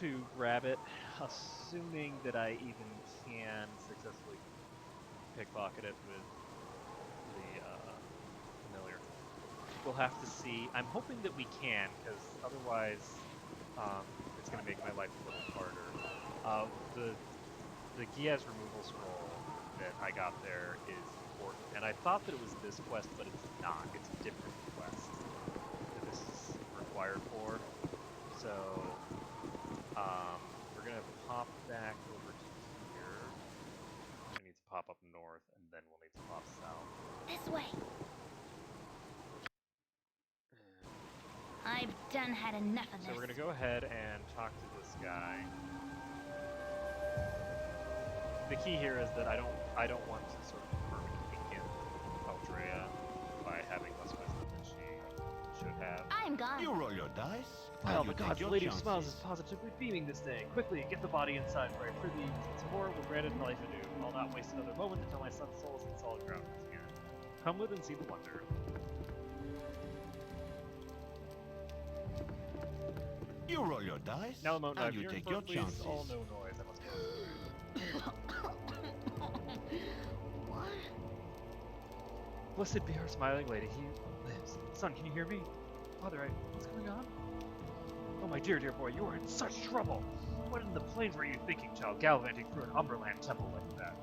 to grab it, assuming that I even can successfully pickpocket it with the familiar. We'll have to see. I'm hoping that we can, because otherwise it's going to make my life a little harder. The Giaz removal scroll that I got there is important, and I thought that it was this quest, but it's not. It's a different quest that this is required for. So we're gonna pop back over to here. We need to pop up north, and then we'll need to pop south. This way. I've done had enough of this. So we're gonna go ahead and talk to this guy. The key here is that I don't want to sort of permanently weaken Aldrea by having less wisdom than she should have. I'm gone. You roll your dice. Oh and you my god, take the your Lady of Smiles is chances. positively beaming this day. Quickly, get the body inside for it. For the Tabor will grant it life anew. I'll not waste another moment until my son's soul is in solid ground once again. Come with and see the wonder. You roll your dice. Now the moment and you take your chances. all no noise. I must go. What? Blessed be our smiling lady. He lives. Son, can you hear me? Father, what's going on? Oh my dear boy, you are in such trouble. What in the plains were you thinking, child, gallivanting through an Umberland temple like that?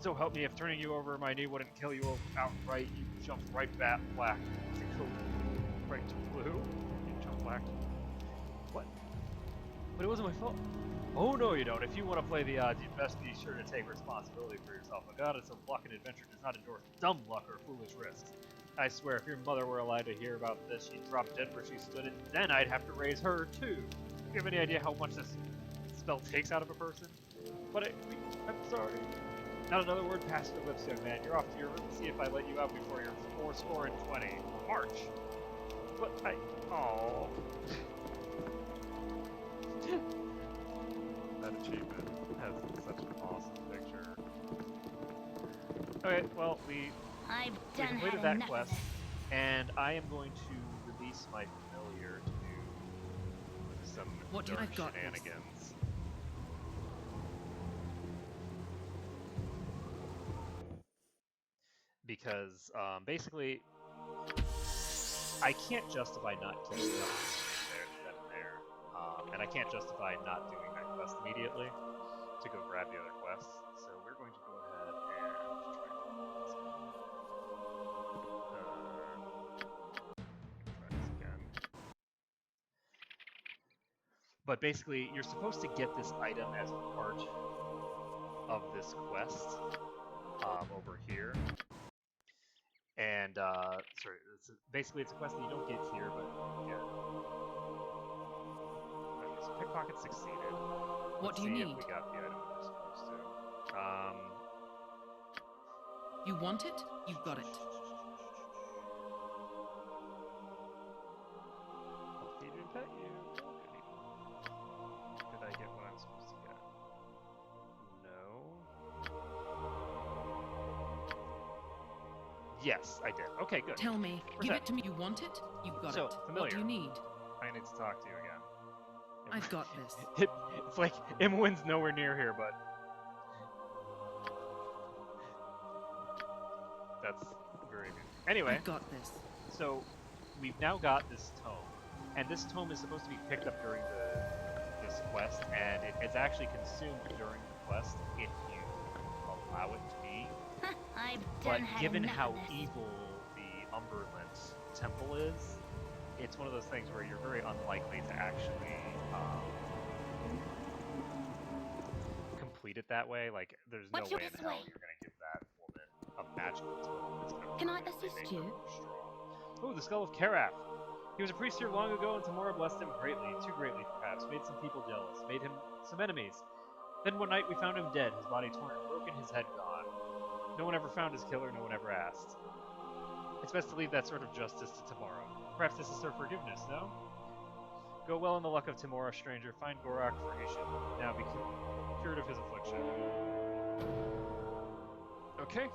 So help me, if turning you over my knee wouldn't kill you outright, you jumped right back black to go right to blue. You jumped black. What? But it wasn't my fault. Oh no, you don't. If you want to play the odds, you'd best be sure to take responsibility for yourself. A goddess of luck and adventure does not endorse dumb luck or foolish risks. I swear, if your mother were alive to hear about this, she'd drop dead where she stood, and then I'd have to raise her too. Do you have any idea how much this spell takes out of a person? But I'm sorry. Not another word past your lips, young man. You're off to your room to see if I let you out before you're 4-20. March! But oh. That achievement has such an awesome picture. Okay, well, we completed that quest, and I am going to release my familiar to do some What do dark I've got this. shenanigans. because basically I can't justify not killing them there, and I can't justify not doing that quest immediately to go grab the other quests. So we're going to go ahead and try this again. But basically, you're supposed to get this item as part of this quest over here. And, sorry, basically it's a quest that you don't get here, but you get. Okay, so pickpocket succeeded. What do you See need? if we got the item we were supposed to. You want it? You've got it. I'll feed you and pet you. Did I get what I'm supposed to get? No. Yes, I did. Okay, good. Tell me. Where's Give that? it to me. You want it? You've got So, it. familiar. What do you need? I need to talk to you again. I've got this. It's like Imoen's nowhere near here, but that's very good. Anyway, I've got this. so we've now got this tome, and this tome is supposed to be picked up during this quest, and it is actually consumed during the quest if you allow it to be. I've But done had given enough how of this. evil the Umberland temple is, it's one of those things where you're very unlikely to actually complete it that way. Like, there's no What's way in this hell way? you're going to give that woman a magical totem that's going to Can I assist you? Oh, the skull of Karaf! He was a priest here long ago, and Tamora blessed him greatly, too greatly perhaps, made some people jealous, made him some enemies. Then one night we found him dead, his body torn and broken, his head gone. No one ever found his killer, no one ever asked. It's best to leave that sort of justice to tomorrow. Perhaps this is her forgiveness, no? Go well in the luck of Tamora, stranger. Find Gorak, for he should now be cured of his affliction. Okay.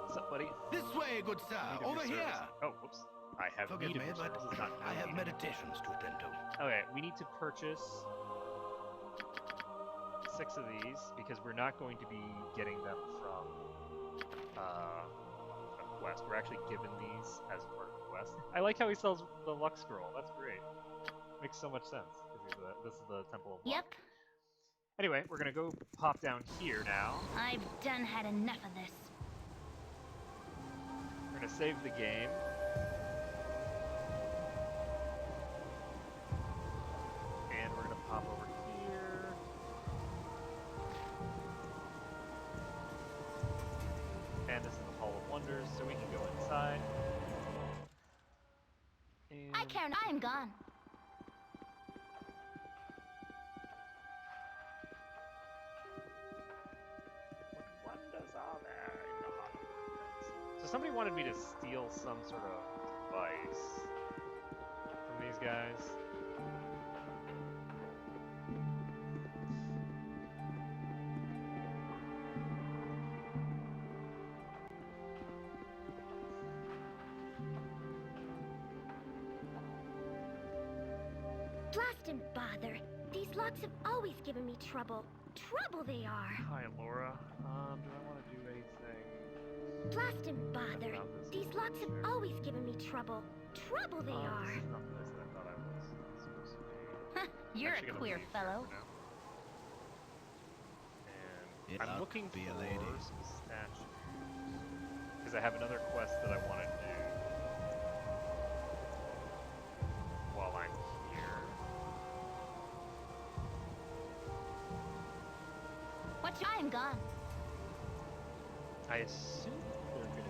What's up, buddy? This way, good sir. Need of Over your here. service. Oh, whoops. I have Forgive need of me, your but services, not I have need of your- meditations to attend to. Okay, we need to purchase 6 of these because we're not going to be getting them from a quest. We're actually given these as part of the quest. I like how he sells the luck scroll. That's great. Makes so much sense because this is the Temple of Luck. Yep. Anyway, we're gonna go pop down here now. I've done had enough of this. We're gonna save the game. And we're gonna pop over here. And this is the Hall of Wonders, so we can go inside. And I care not. I am gone. what wonders are there in the Hall of Wonders? So somebody wanted me to steal some sort of device from these guys. Blast and bother. These locks have always given me trouble. Trouble they are. Hi, Laura. Do I want to do anything? Blast and bother. About this These locks have shit? always given me trouble. Trouble they are. This is not the place that I thought I was supposed to be. You're Actually a gonna queer leave fellow. for now. And It I'm ought looking to be a for lady. some statues. Because I have another quest that I want to do while I'm here. Watch, I am gone. I assume they're going to be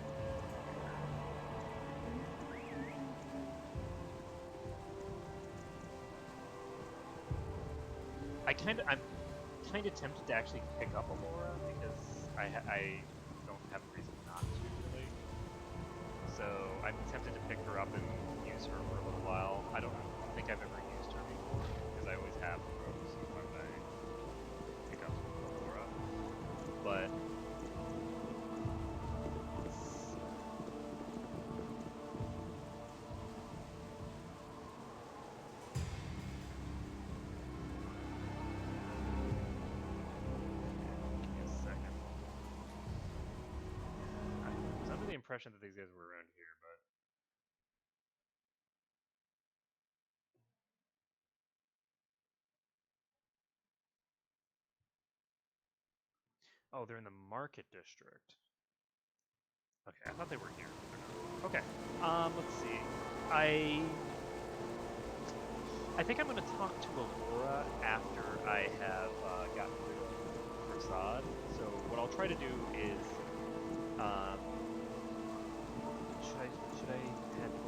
I'm kind of tempted to actually pick up Alora because I don't have a reason not to really. So I'm tempted to pick her up and use her for a little while. I don't think I've ever used her before because I always have Rose when I pick up Alora. But give me a second. impression that these guys were around here, but... Oh, they're in the market district. Okay, I thought they were here. They're not. Okay, let's see. I think I'm going to talk to Aurora after I have gotten rid of Rasaad. So what I'll try to do is, should I head over?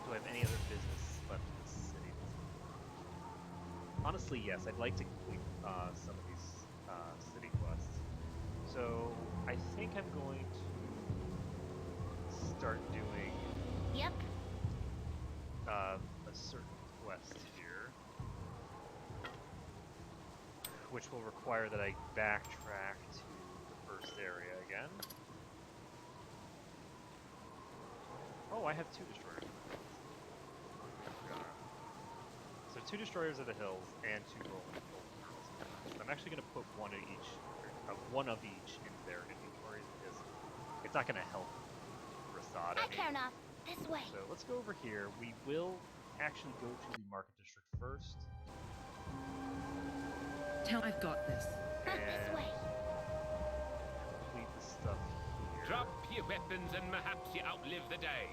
Do I have any other business left in the city? Honestly, yes. I'd like to complete some of these city quests. So I think I'm going to start doing a certain quest here, which will require that I backtrack to the first area again. Oh, I have 2 destroyers. So 2 destroyers of the hills and 2 rolling golden girls. I'm actually going to put one of each in their inventories because it's not going to help Rasaad. I care not. This way. So let's go over here. We will actually go to the market district first. I've got this. This way. Complete the stuff here. Drop your weapons and perhaps you outlive the day.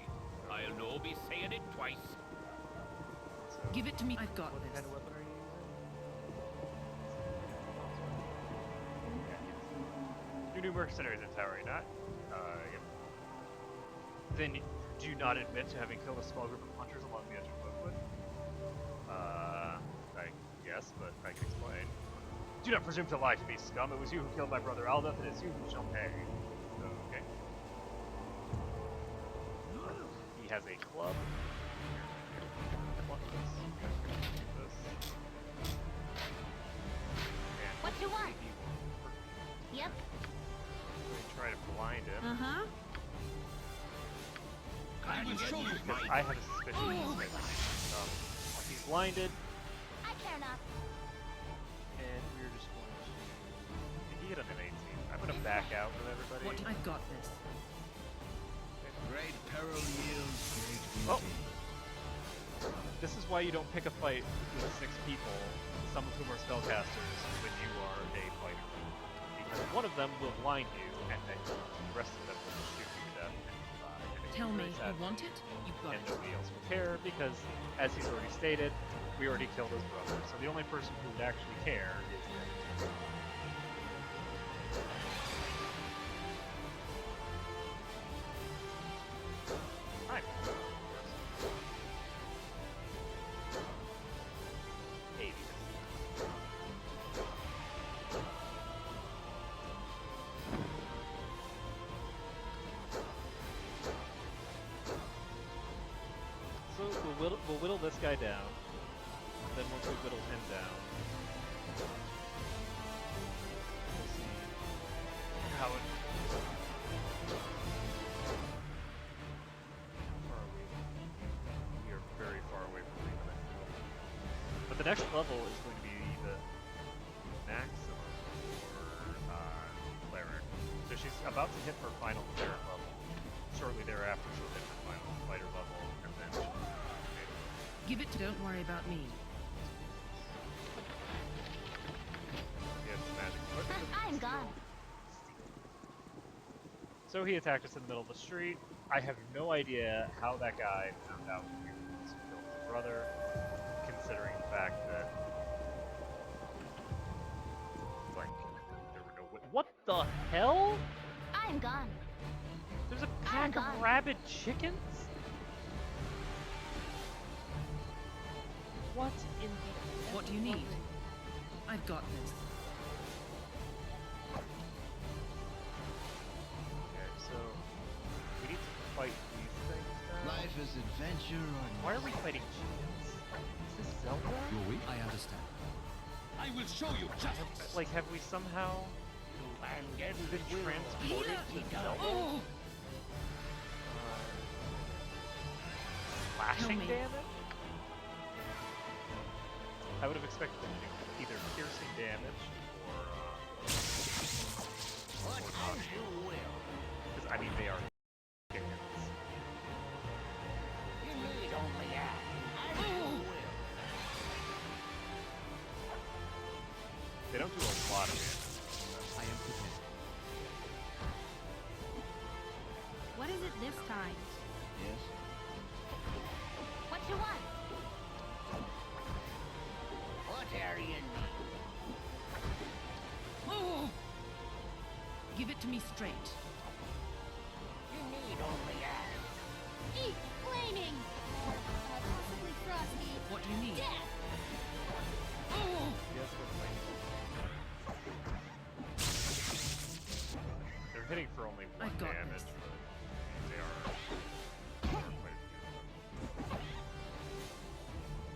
I'll no be saying it twice. So, Give it to me. I've got what this. kind of weapon are you using? Your new mercenaries in tower, not? Yep. Then do you not admit to having killed a small group of hunters along the edge of Woodwood? I guess, but I can explain. Do not presume to lie to me, scum. It was you who killed my brother Aldeth, and it's you who shall pay. Okay. He has a club. What you want? Yep. Try to blind him. Uh-huh. I will show you Because I have a suspicion he's blinded, I care not. and we're just going to... He hit him an 18. I'm going to back out with everybody. What? I've got this. Great peril yields great Oh. beauty. This is why you don't pick a fight with 6 people, some of whom are spellcasters, when you are a fighter. Because one of them will blind you, and then the rest of them will shoot you to death. Tell me, you want it? You've got And it. nobody else will care, because, as he's already stated, we already killed his brother. So the only person who would actually care is him. Hi. Hey. So we'll whittle this guy down. Then once we whittle him down, we'll see how it. How far are we? We are very far away from Leaving. But the next level is going to be the maximum for cleric. So she's about to hit her final cleric level. Shortly thereafter, she'll hit her final fighter level, and then she'll Give it to. Don't worry about me. get the magic foot. I'm gone. So he attacked us in the middle of the street. I have no idea how that guy found out we killed his brother, considering the fact that, like, there were no what the hell? I'm gone. There's a pack of gone. rabid chickens? What in the... What do you need? I've got this. Okay, so we need to fight these things now. Life is adventure or Why are we fighting chickens? Is this Zelda? Your way? I understand. I will show you justice. Like, have we somehow been transported to Zelda? Oh! Slashing me. damage? I would have expected them to do either piercing damage or What as you will. Because, I mean, they are chickens. You need only ask. As you will. They don't do a lot of damage. I am prepared. What is it this time? Yes? What you want? What are you need? Oh! Give it to me straight. You need only ask. Eat flaming! Possibly frosty. What do you need? Death! Oh! Yes, they're hitting for only one I've got damage, this. but they are quite a few of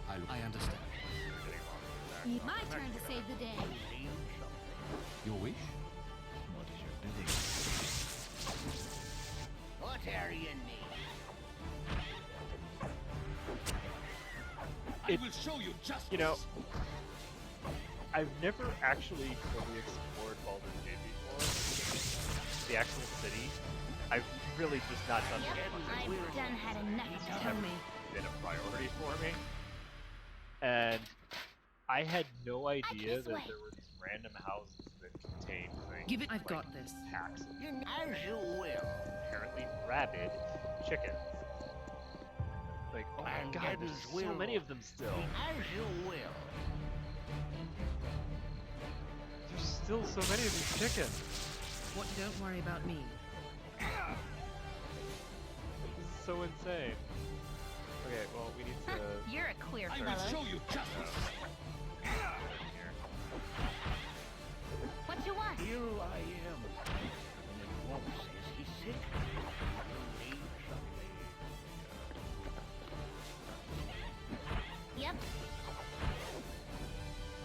them. I understand. They're getting longer back. My turn to save the day. Need something. Your wish? What is your bidding? What are you need? I will show you justice. You know, I've never actually fully explored Baldur Gate before. The actual city. I've really just not done Yep, much of it. I've done had enough of It's Tell never me. been a priority for me. And I had no idea this that way. there were these random houses that contained things. Give it. I've like got this. packs of As you will. apparently rabid chickens. Like, oh my And god, Geddon's there's so will. many of them still. As you will. There's still so many of these chickens. What? Don't worry about me. This is so insane. Okay, well, we need to... You're a queer I will fellow. show you justice. here. What you want? Here I am. And it won't says he's sick. You need something. Yep.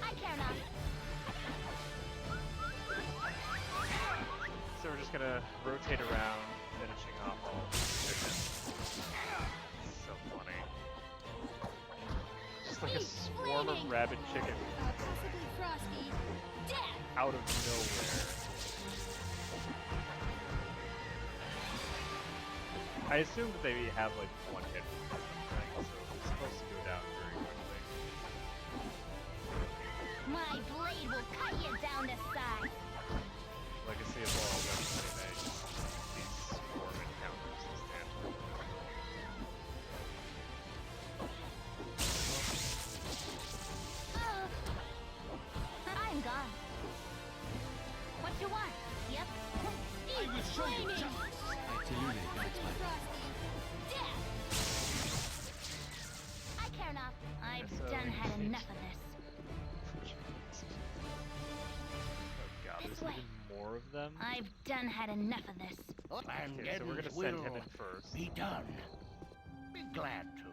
I care not. So we're just gonna rotate around, finishing off all the chickens. So funny. Just like a swarm of rabid chickens Possibly frosty. Death! out of nowhere. I assume that they have like one hit point or something, so it's supposed to go down very quickly. My blade will cut you down to size. Legacy of all definitely makes these swarm encounters substantial. I'm gone. What you want? Yep. I will show you justice. I tell you, they guides my path. Death! I care not. I've Yes, done had enough of this. Oh god, This there's way. even more of them? I've done had enough of this. And Okay, so we're gonna Geddon's send will him in first. be done. Be glad to.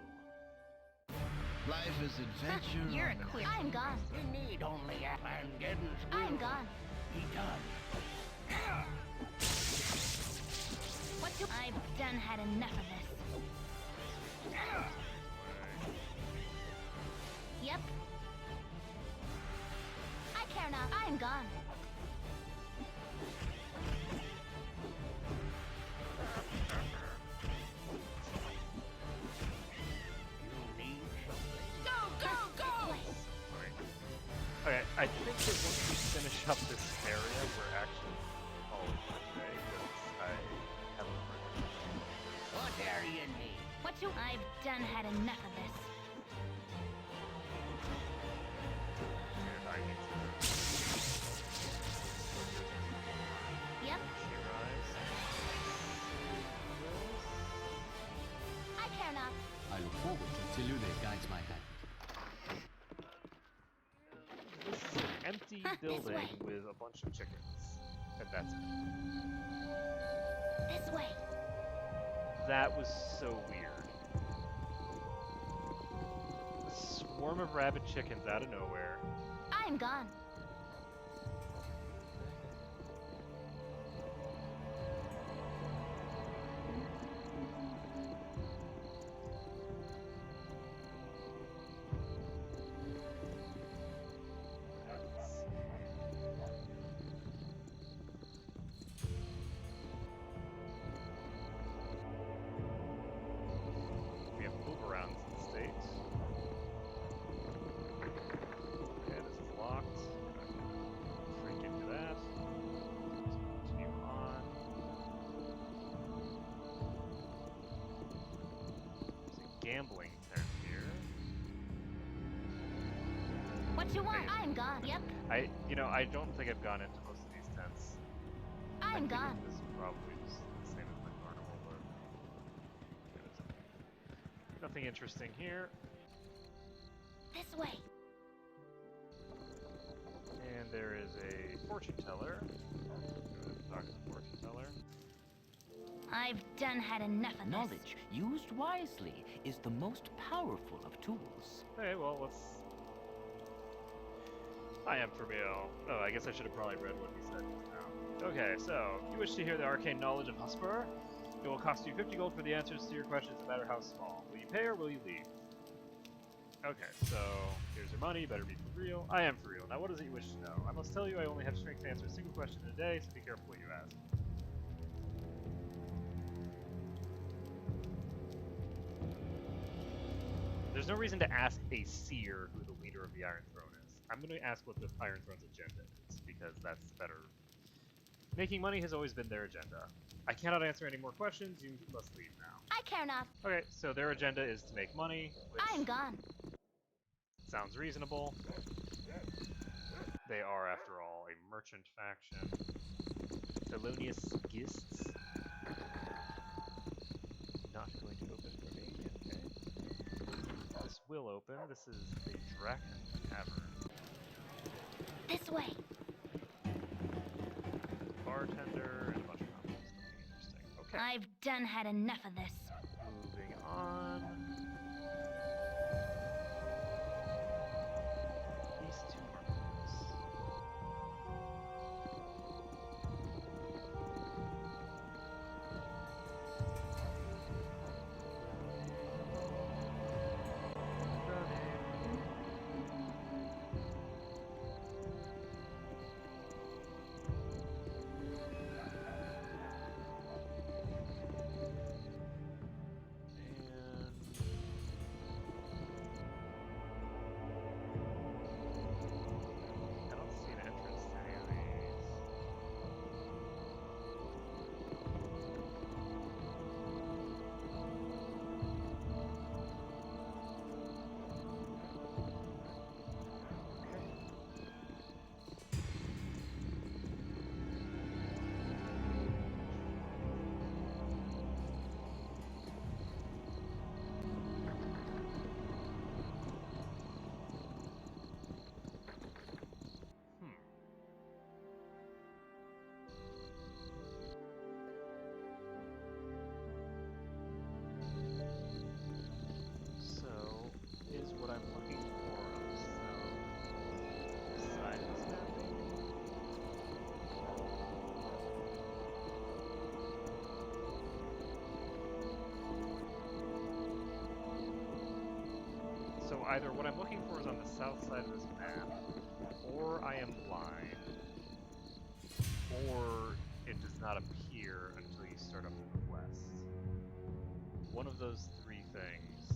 Life is adventure. You're a on queer. I'm gone. You need only ask. And Geddon's will I'm gone. be done. What you? I've done had enough of this. Yep. I care not. I'm gone. You need something. Go, go, go! Okay, I think that once we finish up this area, we're actually called for today, because I haven't heard What are you need? What you? I've done had enough of this. and I need to Yep. rise. I care not. I look forward to Tilune guides my hand. This is an empty This building way. with a bunch of chickens, and that's it. This way. That was so weird. A swarm of rabid chickens out of nowhere. I'm gone. gambling tent here. What you want? I'm gone. Yep. I don't think I've gone into most of these tents. I'm gone. This is probably just the same as the carnival, but nothing interesting here. This way. And there is a fortune teller. Talk to the fortune teller. I've done had enough of this. Knowledge used wisely is the most powerful of tools. Okay, well, let's... I am for real. Oh, I guess I should have probably read what he said just now. Okay, so, you wish to hear the arcane knowledge of Husper? It will cost you 50 gold for the answers to your questions, no matter how small. Will you pay or will you leave? Okay, so, here's your money, better be for real. I am for real. Now what is it you wish to know? I must tell you I only have strength to answer a single question in a day, so be careful what you ask. There's no reason to ask a seer who the leader of the Iron Throne is. I'm going to ask what the Iron Throne's agenda is, because that's better. Making money has always been their agenda. I cannot answer any more questions, you must leave now. I care not. Okay, so their agenda is to make money, which I'm gone. sounds reasonable. They are, after all, a merchant faction. Thelonious Gists. Not going to open for me, okay. This will open. This is the Draken Tavern. This way. Bartender and a bunch of combos. Nothing interesting. Okay. I've done had enough of this. Moving on. These two are close. I don't see an entrance to any of these. So, is what I'm looking for on the south side of this map, maybe? So either what I'm looking for is on the south side of this map, or I am blind, or it does not appear until you start up to the west. One of those three things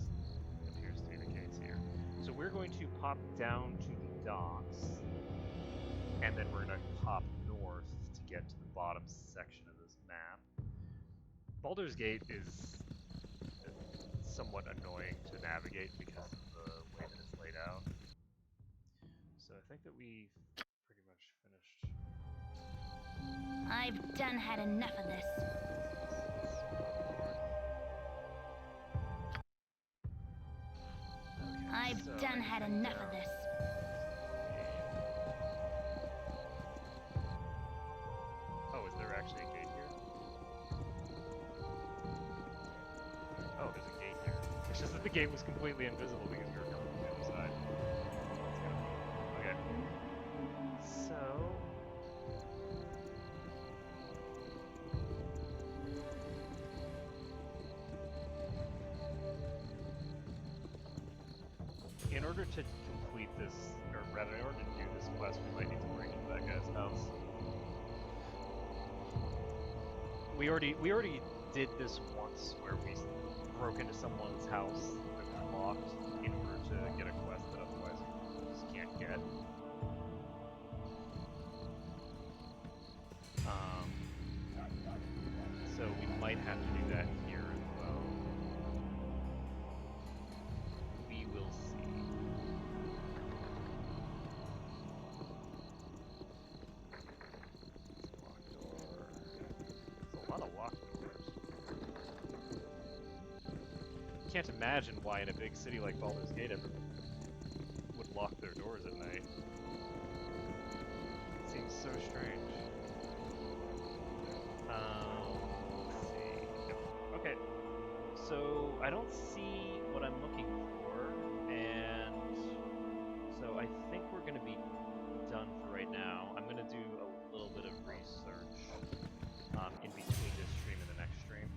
appears to be the case here. So we're going to pop down to the docks, and then we're going to pop north to get to the bottom section of this map. Baldur's Gate is somewhat annoying to navigate because of the way that it's laid out. So I think that we've pretty much finished. I've done had enough of this. I've done had enough of this. Oh, is there actually a gate here? Oh, there's a gate here. It's just that the gate was completely invisible because we were coming from the other side. Okay. So... in order to complete this, or rather, in order to do this quest, we might need to break into that guy's house. We already did this once, where we broke into someone's house that was locked in order to get a quest that otherwise you just can't get. So we might have to do that here as well. can't imagine why in a big city like Baldur's Gate everyone would lock their doors at night. It seems so strange. Let's see. Yep. Okay. So I don't see what I'm looking for, and so I think we're going to be done for right now. I'm going to do a little bit of research in between this stream and the next stream.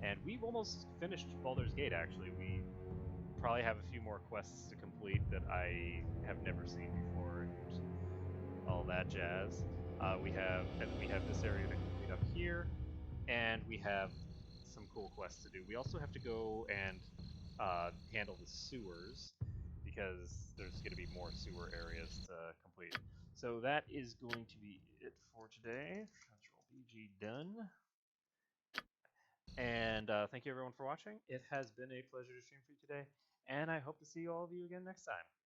And we've almost finished Baldur's Gate, actually. We probably have a few more quests to complete that I have never seen before, and all that jazz. We have this area to complete up here, and we have some cool quests to do. We also have to go and handle the sewers, because there's going to be more sewer areas to complete. So that is going to be it for today. Control BG done. And thank you everyone for watching. It has been a pleasure to stream for you today, and I hope to see all of you again next time.